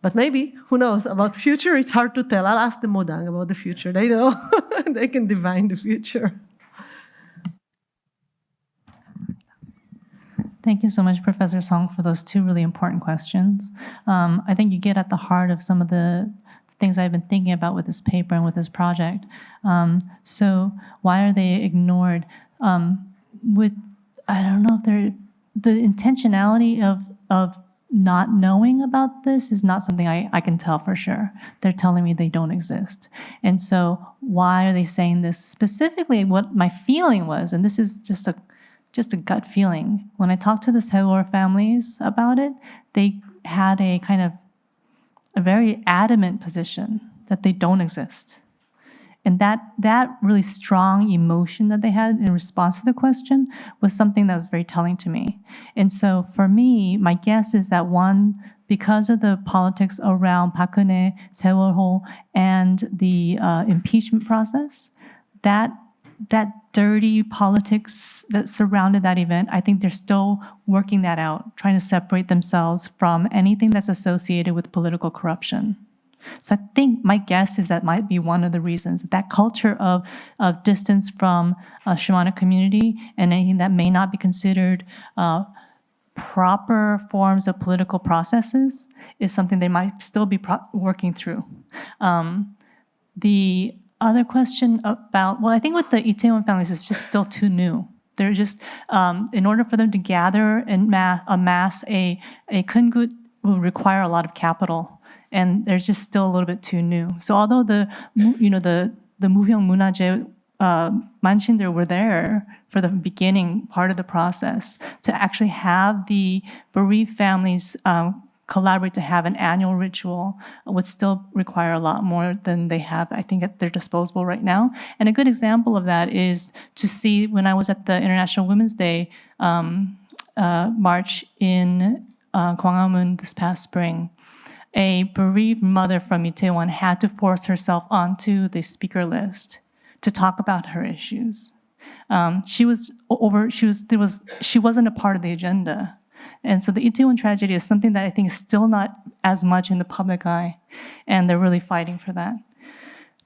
C: But maybe, who knows, about future, it's hard to tell. I'll ask the Mudang about the future. They know. They can divine the future.
D: Thank you so much, Professor Song, for those two really important questions. I think you get at the heart of some of the things I've been thinking about with this paper and with this project. So why are they ignored? I don't know if the intentionality of not knowing about this is not something I can tell for sure. They're telling me they don't exist. And so why are they saying this? Specifically, what my feeling was, and this is just a gut feeling, when I talked to the Sewol families about it, they had a kind of a very adamant position that they don't exist. And that really strong emotion that they had in response to the question was something that was very telling to me. And so for me, my guess is that one, because of the politics around Park Geun-hye, Sewol, and the impeachment process, that dirty politics that surrounded that event, I think they're still working that out, trying to separate themselves from anything that's associated with political corruption. So I think my guess is that might be one of the reasons, that culture of distance from a shamanic community and anything that may not be considered proper forms of political processes is something they might still be working through. The other question about, well, I think with the Itaewon families, it's just still too new. They're just, in order for them to gather and amass a kungut will require a lot of capital. And they're just still a little bit too new. So although the Muhyang Munajé Manshindir were there for the beginning part of the process, to actually have the bereaved families collaborate to have an annual ritual would still require a lot more than they have, I think, at their disposal right now. And a good example of that is to see when I was at the International Women's Day march in Gwanghwamun this past spring. A bereaved mother from Itaewon had to force herself onto the speaker list to talk about her issues. She wasn't a part of the agenda. And so the Itaewon tragedy is something that I think is still not as much in the public eye, and they're really fighting for that.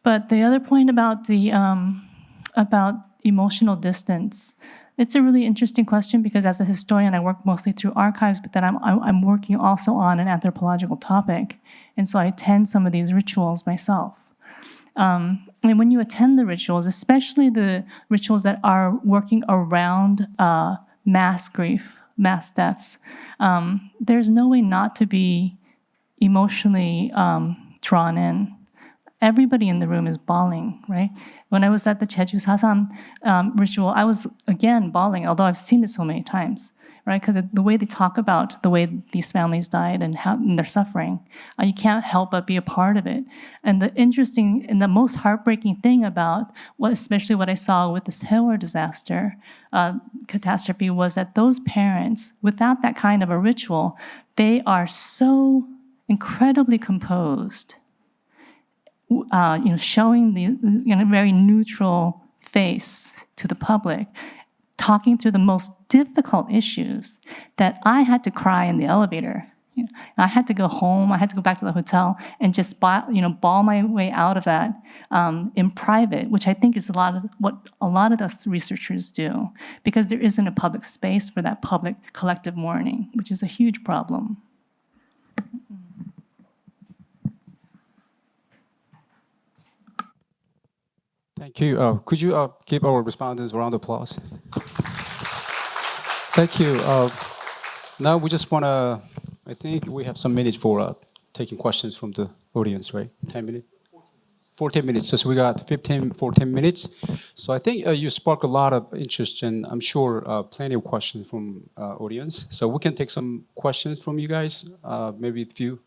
D: But the other point about the about emotional distance, it's a really interesting question because as a historian, I work mostly through archives, but then I'm working also on an anthropological topic. And so I attend some of these rituals myself. And when you attend the rituals, especially the rituals that are working around mass grief, mass deaths, there's no way not to be emotionally drawn in. Everybody in the room is bawling, right? When I was at the Jeju Sasam ritual, I was, again, bawling, although I've seen it so many times, right? Because the way they talk about the way these families died and how and their suffering, you can't help but be a part of it. And the interesting and the most heartbreaking thing about especially what I saw with the Sewol disaster, catastrophe, was that those parents, without that kind of a ritual, they are so incredibly composed, showing the very neutral face to the public, talking through the most difficult issues, that I had to cry in the elevator. I had to go home. I had to go back to the hotel and just bawl my way out of that in private, which I think is what a lot of us researchers do, because there isn't a public space for that public collective mourning, which is a huge problem.
A: Thank you. Could you give our respondents a round of applause? Thank you. Now we just want to, I think we have some minutes for taking questions from the audience, right? 10 minutes? 14 minutes. So we got 14 minutes. So I think you spark a lot of interest, and I'm sure plenty of questions from audience. So we can take some questions from you guys, maybe a few.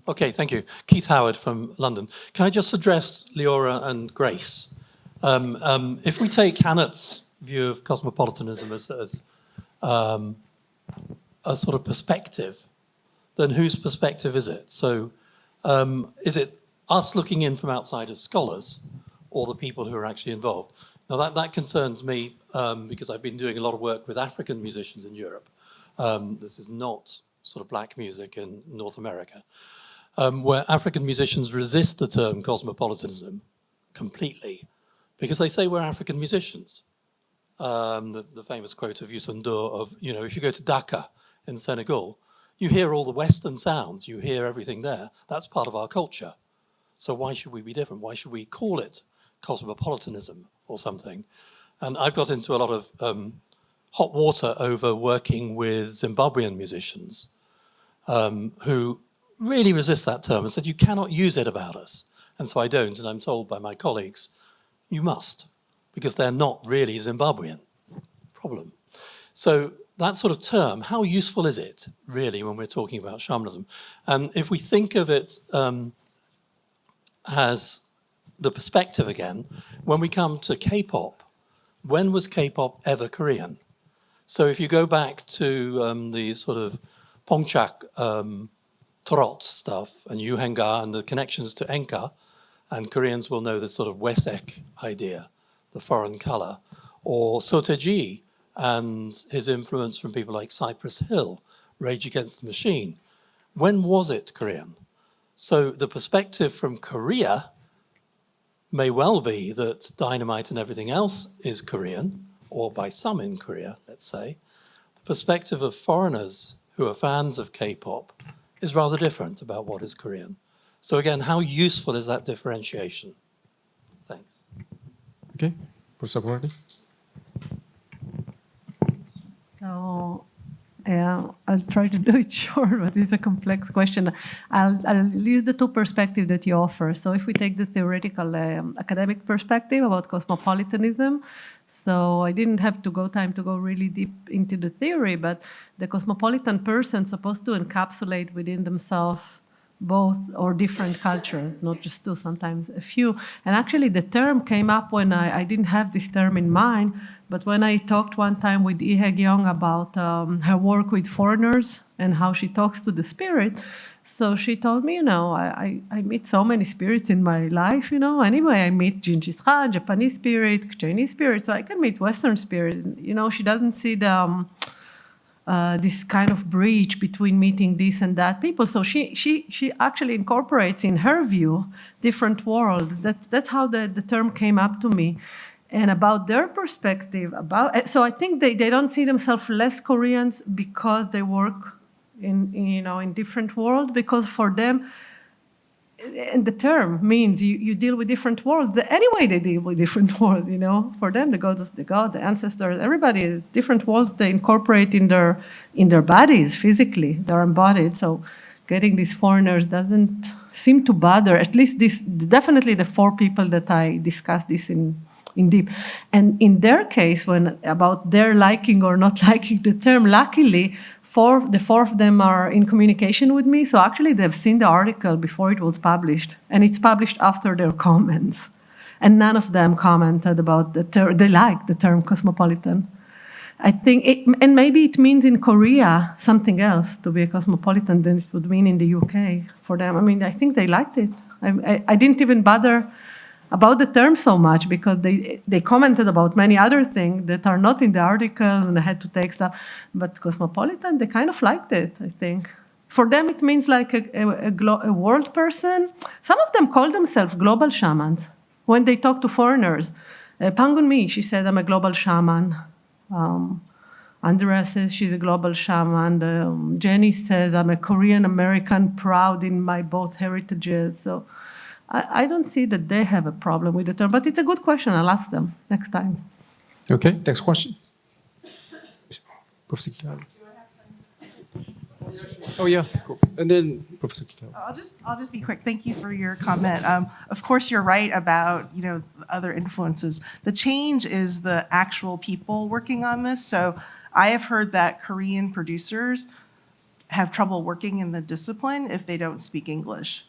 G: Okay, thank you. Keith Howard from London. Can I just address Leora and Grace? If we take Hannett's view of cosmopolitanism as a sort of perspective, then whose perspective is it? So is it us looking in from outside as scholars or the people who are actually involved? Now that concerns me because I've been doing a lot of work with African musicians in Europe. This is not sort of black music in North America. Where African musicians resist the term cosmopolitanism completely because they say we're African musicians. The famous quote of Youssou N'Dour of, if you go to Dakar in Senegal, you hear all the Western sounds, you hear everything there. That's part of our culture. So why should we be different? Why should we call it cosmopolitanism or something? And I've got into a lot of hot water over working with Zimbabwean musicians who really resist that term and said, you cannot use it about us. And so I don't, and I'm told by my colleagues, you must, because they're not really Zimbabwean. Problem. So that sort of term, how useful is it, really, when we're talking about shamanism? And if we think of it as the perspective again, when we come to K-pop, when was K-pop ever Korean? So if you go back to the sort of Pongchak Trot stuff and Yuhenga and the connections to Enka, and Koreans will know the sort of Wesek idea, the foreign color, or Soteji and his influence from people like Cypress Hill, Rage Against the Machine. When was it Korean? So the perspective from Korea may well be that Dynamite and everything else is Korean, or by some in Korea, let's say. The perspective of foreigners who are fans of K-pop is rather different about what is Korean. So again, how useful is that differentiation? Thanks.
A: Okay, Professor Gordy.
C: So, I'll try to do it short, but it's a complex question. I'll use the two perspectives that you offer. So if we take the theoretical academic perspective about cosmopolitanism, so I didn't have time to go really deep into the theory, but the cosmopolitan person is supposed to encapsulate within themselves both or different cultures, not just two, sometimes a few. And actually the term came up when I didn't have this term in mind, but when I talked one time with Lee Hae-gyung about her work with foreigners and how she talks to the spirit, so she told me, I meet so many spirits in my life, Anyway, I meet Genghis Khan, Japanese spirit, Chinese spirit, so I can meet Western spirits. She doesn't see the this kind of bridge between meeting this and that people. So she actually incorporates in her view different worlds. That's how the term came up to me. And about their perspective, so I think they don't see themselves less Koreans because they work in different worlds, because for them, and the term means you deal with different worlds. Anyway, they deal with different worlds, For them, the gods, the ancestors, everybody is different worlds they incorporate in their bodies physically. They're embodied. So getting these foreigners doesn't seem to bother. At least definitely the four people that I discussed this in deep. And in their case, when about their liking or not liking the term, luckily, the four of them are in communication with me. So actually they've seen the article before it was published, and it's published after their comments. And none of them commented about the term. They like the term cosmopolitan. I think, and maybe it means in Korea something else to be a cosmopolitan than it would mean in the UK for them. I mean, I think they liked it. I didn't even bother about the term so much because they commented about many other things that are not in the article, and I had to take stuff. But cosmopolitan, they kind of liked it, I think. For them, it means like a world person. Some of them call themselves global shamans when they talk to foreigners. Pangun Mi, she said, I'm a global shaman. Andrea says she's a global shaman. Jenny says, I'm a Korean American, proud in my both heritages. So I don't see that they have a problem with the term, but it's a good question. I'll ask them next time.
A: Okay, next question. Professor Kiari. Oh, yeah, cool. And then Professor Kitao.
B: I'll just be quick. Thank you for your comment. Of course, you're right about other influences. The change is the actual people working on this. So I have heard that Korean producers have trouble working in the discipline if they don't speak English.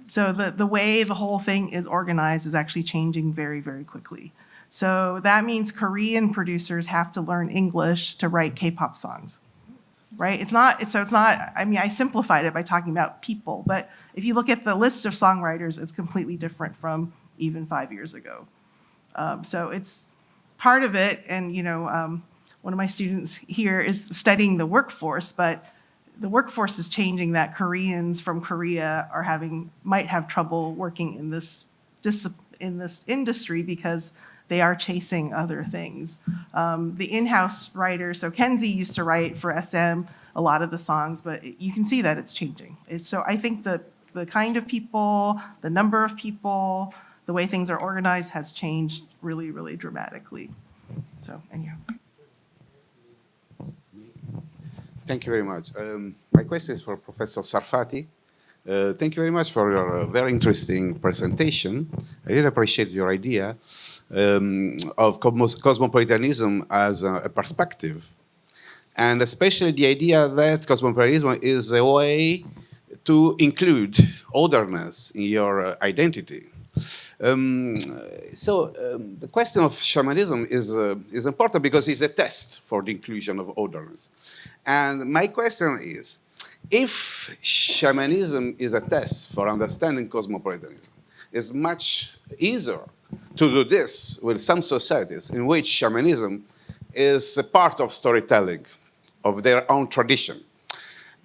B: So the way the whole thing is organized is actually changing very, very quickly. So that means Korean producers have to learn English to write K-pop songs. Right? It's not, I mean, I simplified it by talking about people, but if you look at the list of songwriters, it's completely different from even 5 years ago. So it's part of it, and one of my students here is studying the workforce, but the workforce is changing that Koreans from Korea might have trouble working in this industry because they are chasing other things. The in-house writer, so Kenzie used to write for SM a lot of the songs, but you can see that it's changing. So I think that the kind of people, the number of people, the way things are organized has changed really, really dramatically. So, anyhow.
H: Thank you very much. My question is for Professor Sarfati. Thank you very much for your very interesting presentation. I really appreciate your idea of cosmopolitanism as a perspective, and especially the idea that cosmopolitanism is a way to include otherness in your identity. The question of shamanism is important because it's a test for the inclusion of otherness. And my question is, if shamanism is a test for understanding cosmopolitanism, it's much easier to do this with some societies in which shamanism is a part of storytelling, of their own tradition.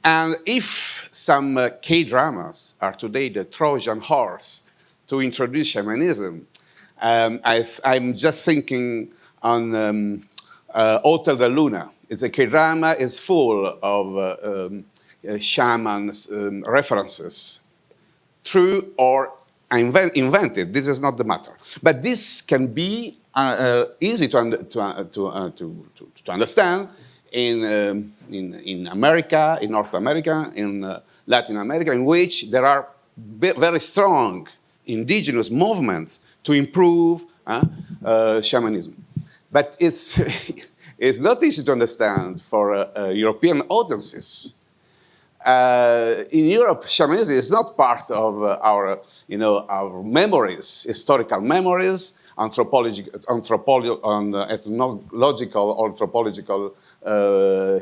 H: And if some K-dramas are today the Trojan horse to introduce shamanism, I'm just thinking on Hotel de Luna. It's a K-drama, it's full of shamans references, true or invented. This is not the matter. But this can be easy to understand in America, in North America, in Latin America, in which there are very strong indigenous movements to improve shamanism. But it's it's not easy to understand for European audiences. In Europe, shamanism is not part of our memories, historical memories, ethnological, anthropological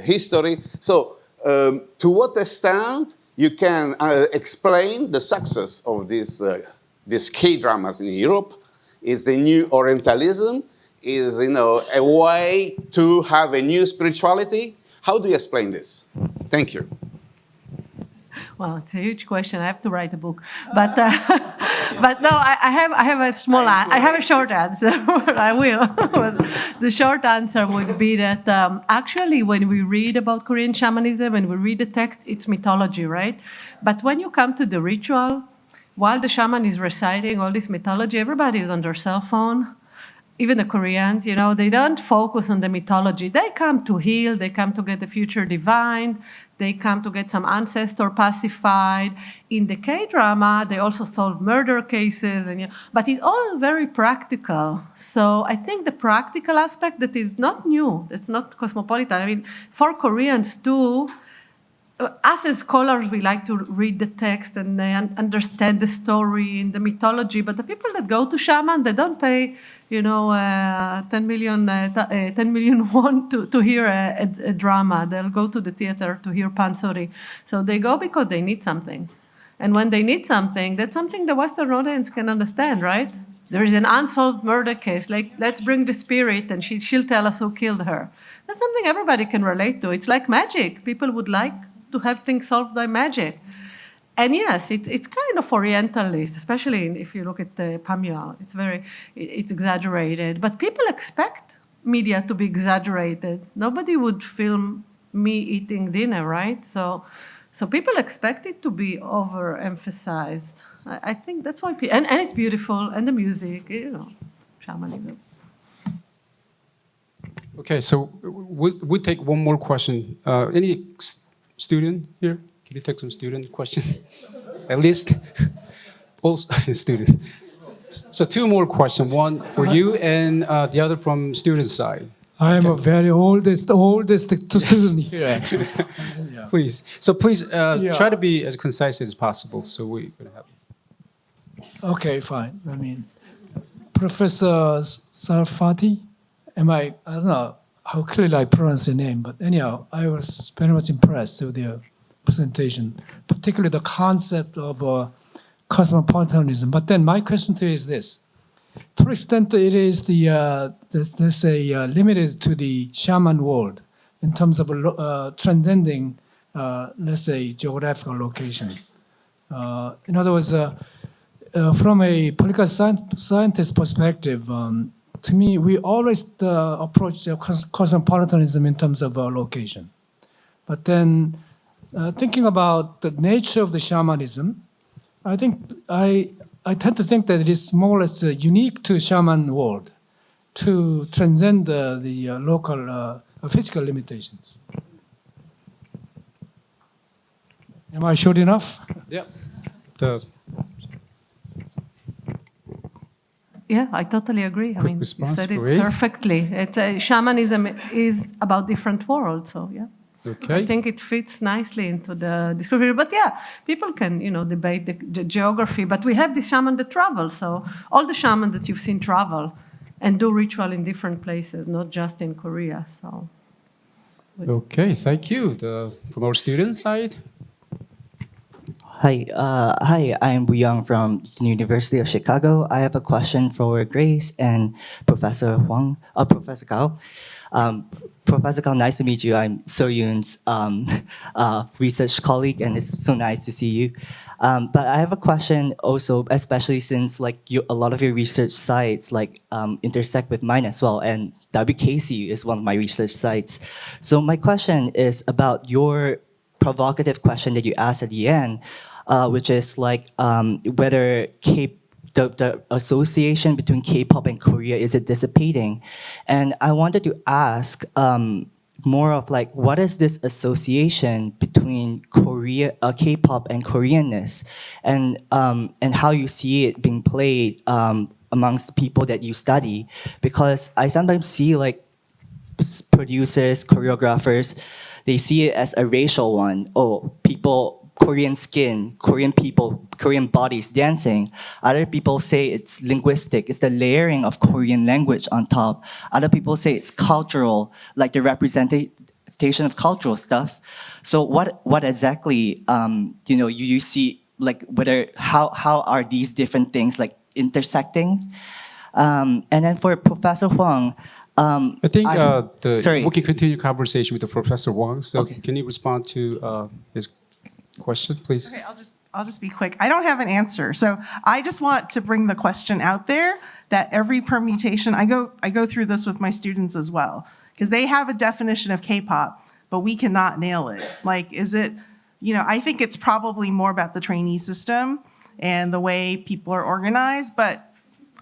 H: history. So, to what extent you can explain the success of these K-dramas in Europe? Is the new Orientalism? Is a way to have a new spirituality? How do you explain this? Thank you.
C: Well, it's a huge question. I have to write a book, but but no, I have a small. I have a short answer. I will. The short answer would be that actually, when we read about Korean shamanism and we read the text, it's mythology, right? But when you come to the ritual, while the shaman is reciting all this mythology, everybody is on their cell phone. Even the Koreans, they don't focus on the mythology. They come to heal. They come to get the future divined. They come to get some ancestor pacified. In the K-drama, they also solve murder cases, but it's all very practical. So I think the practical aspect that is not new, it's not cosmopolitan. I mean, for Koreans too, us as scholars, we like to read the text and understand the story and the mythology, but the people that go to shaman, they don't pay 10 million won to hear a drama. They'll go to the theater to hear pansori. So they go because they need something. And when they need something, that's something the Western audience can understand, right? There is an unsolved murder case. Like, let's bring the spirit and she'll tell us who killed her. That's something everybody can relate to. It's like magic. People would like to have things solved by magic. And yes, it's kind of Orientalist, especially if you look at Pamyal. It's exaggerated. But people expect media to be exaggerated. Nobody would film me eating dinner, right? So people expect it to be overemphasized. I think that's why people, and it's beautiful, and the music, shamanism.
A: Okay, so we take one more question. Any student here? Can you take some student questions? At least, also student. So two more questions, one for you and the other from student side.
I: I am a very oldest student here, actually. Yeah.
A: Please. So please try to be as concise as possible so we can have.
I: Okay, fine. I mean, Professor Sarfati, I don't know how clearly I pronounce your name, but anyhow, I was very much impressed with your presentation, particularly the concept of cosmopolitanism. But then my question to you is this. To an extent it is let's say, limited to the shaman world in terms of transcending, let's say, geographical location. In other words, from a political scientist perspective, to me, we always approach cosmopolitanism in terms of location. But then thinking about the nature of the shamanism, I think I tend to think that it is more or less unique to shaman world to transcend the local physical limitations. Am I short enough?
A: Yeah.
C: Yeah, I totally agree.
A: Quick
C: you
A: response,
C: said it
A: great.
C: perfectly. Shamanism is about different worlds, so yeah.
A: Okay.
C: I think it fits nicely into the description. But yeah, people can, debate the geography. But we have the shaman that travel. So all the shamans that you've seen travel and do ritual in different places, not just in Korea. So.
A: Okay, thank you. From our student side.
J: Hi, I'm Buyang from the University of Chicago. I have a question for Grace and Professor Huang, Professor Gao. Professor Gao, nice to meet you. I'm Soyun's research colleague, and it's so nice to see you. But I have a question also, especially since a lot of your research sites intersect with mine as well, and WKCU is one of my research sites. So my question is about your provocative question that you asked at the end, which is whether the association between K-pop and Korea, is it dissipating? And I wanted to ask more of what is this association between K-pop and Koreanness, and how you see it being played amongst the people that you study? Because I sometimes see producers, choreographers, they see it as a racial one. Oh, people, Korean skin, Korean people, Korean bodies dancing. Other people say it's linguistic. It's the layering of Korean language on top. Other people say it's cultural, like the representation of cultural stuff. So what exactly, you see, how are these different things intersecting? And then for Professor Huang,
A: I think
J: sorry.
A: we can continue conversation with the Professor Wang. So
J: Okay.
A: can you respond to his question, please?
B: Okay, I'll just be quick. I don't have an answer. So I just want to bring the question out there that every permutation, I go through this with my students as well, because they have a definition of K-pop, but we cannot nail it. Is it, I think it's probably more about the trainee system and the way people are organized, but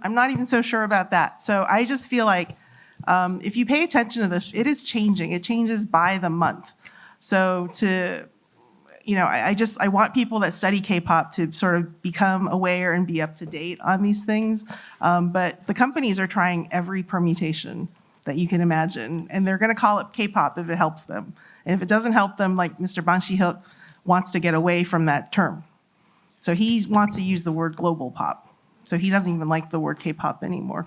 B: I'm not even so sure about that. So I just feel if you pay attention to this, it is changing. It changes by the month. So I want people that study K-pop to sort of become aware and be up to date on these things. But the companies are trying every permutation that you can imagine, and they're going to call it K-pop if it helps them. And if it doesn't help them, Mr. Ban Shi-hyuk wants to get away from that term. So he wants to use the word global pop. So he doesn't even like the word K-pop anymore.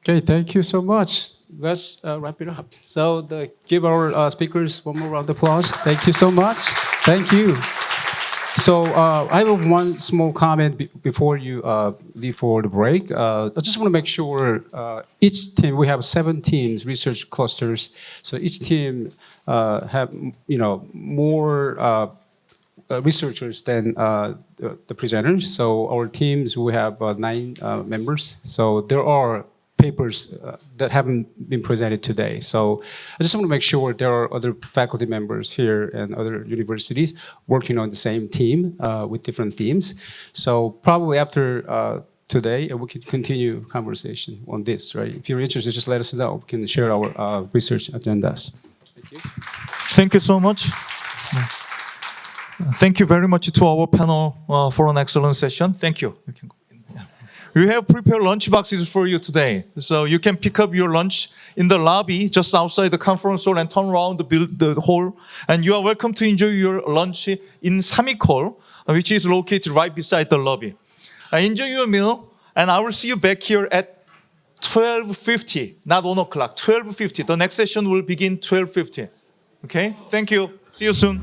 A: Okay, thank you so much. Let's wrap it up. So give our speakers one more round of applause. Thank you so much. Thank you. So I have one small comment before you leave for the break. I just want to make sure each team, we have 7 teams, research clusters. So each team have more researchers than the presenters. So our teams, we have 9 members. So there are papers that haven't been presented today. So I just want to make sure there are other faculty members here and other universities working on the same team with different themes. So probably after today, we can continue conversation on this, right? If you're interested, just let us know. We can share our research agendas. Thank you.
K: Thank you so much. Thank you very much to our panel for an excellent session. Thank you. You can go in. Yeah. We have prepared lunch boxes for you today. So you can pick up your lunch in the lobby just outside the conference hall and turn around the hall. And you are welcome to enjoy your lunch in Samik Hall, which is located right beside the lobby. Enjoy your meal, and I will see you back here at 12:50, not 1 o'clock, 12:50. The next session will begin 12:50. Okay? Thank you. See you soon.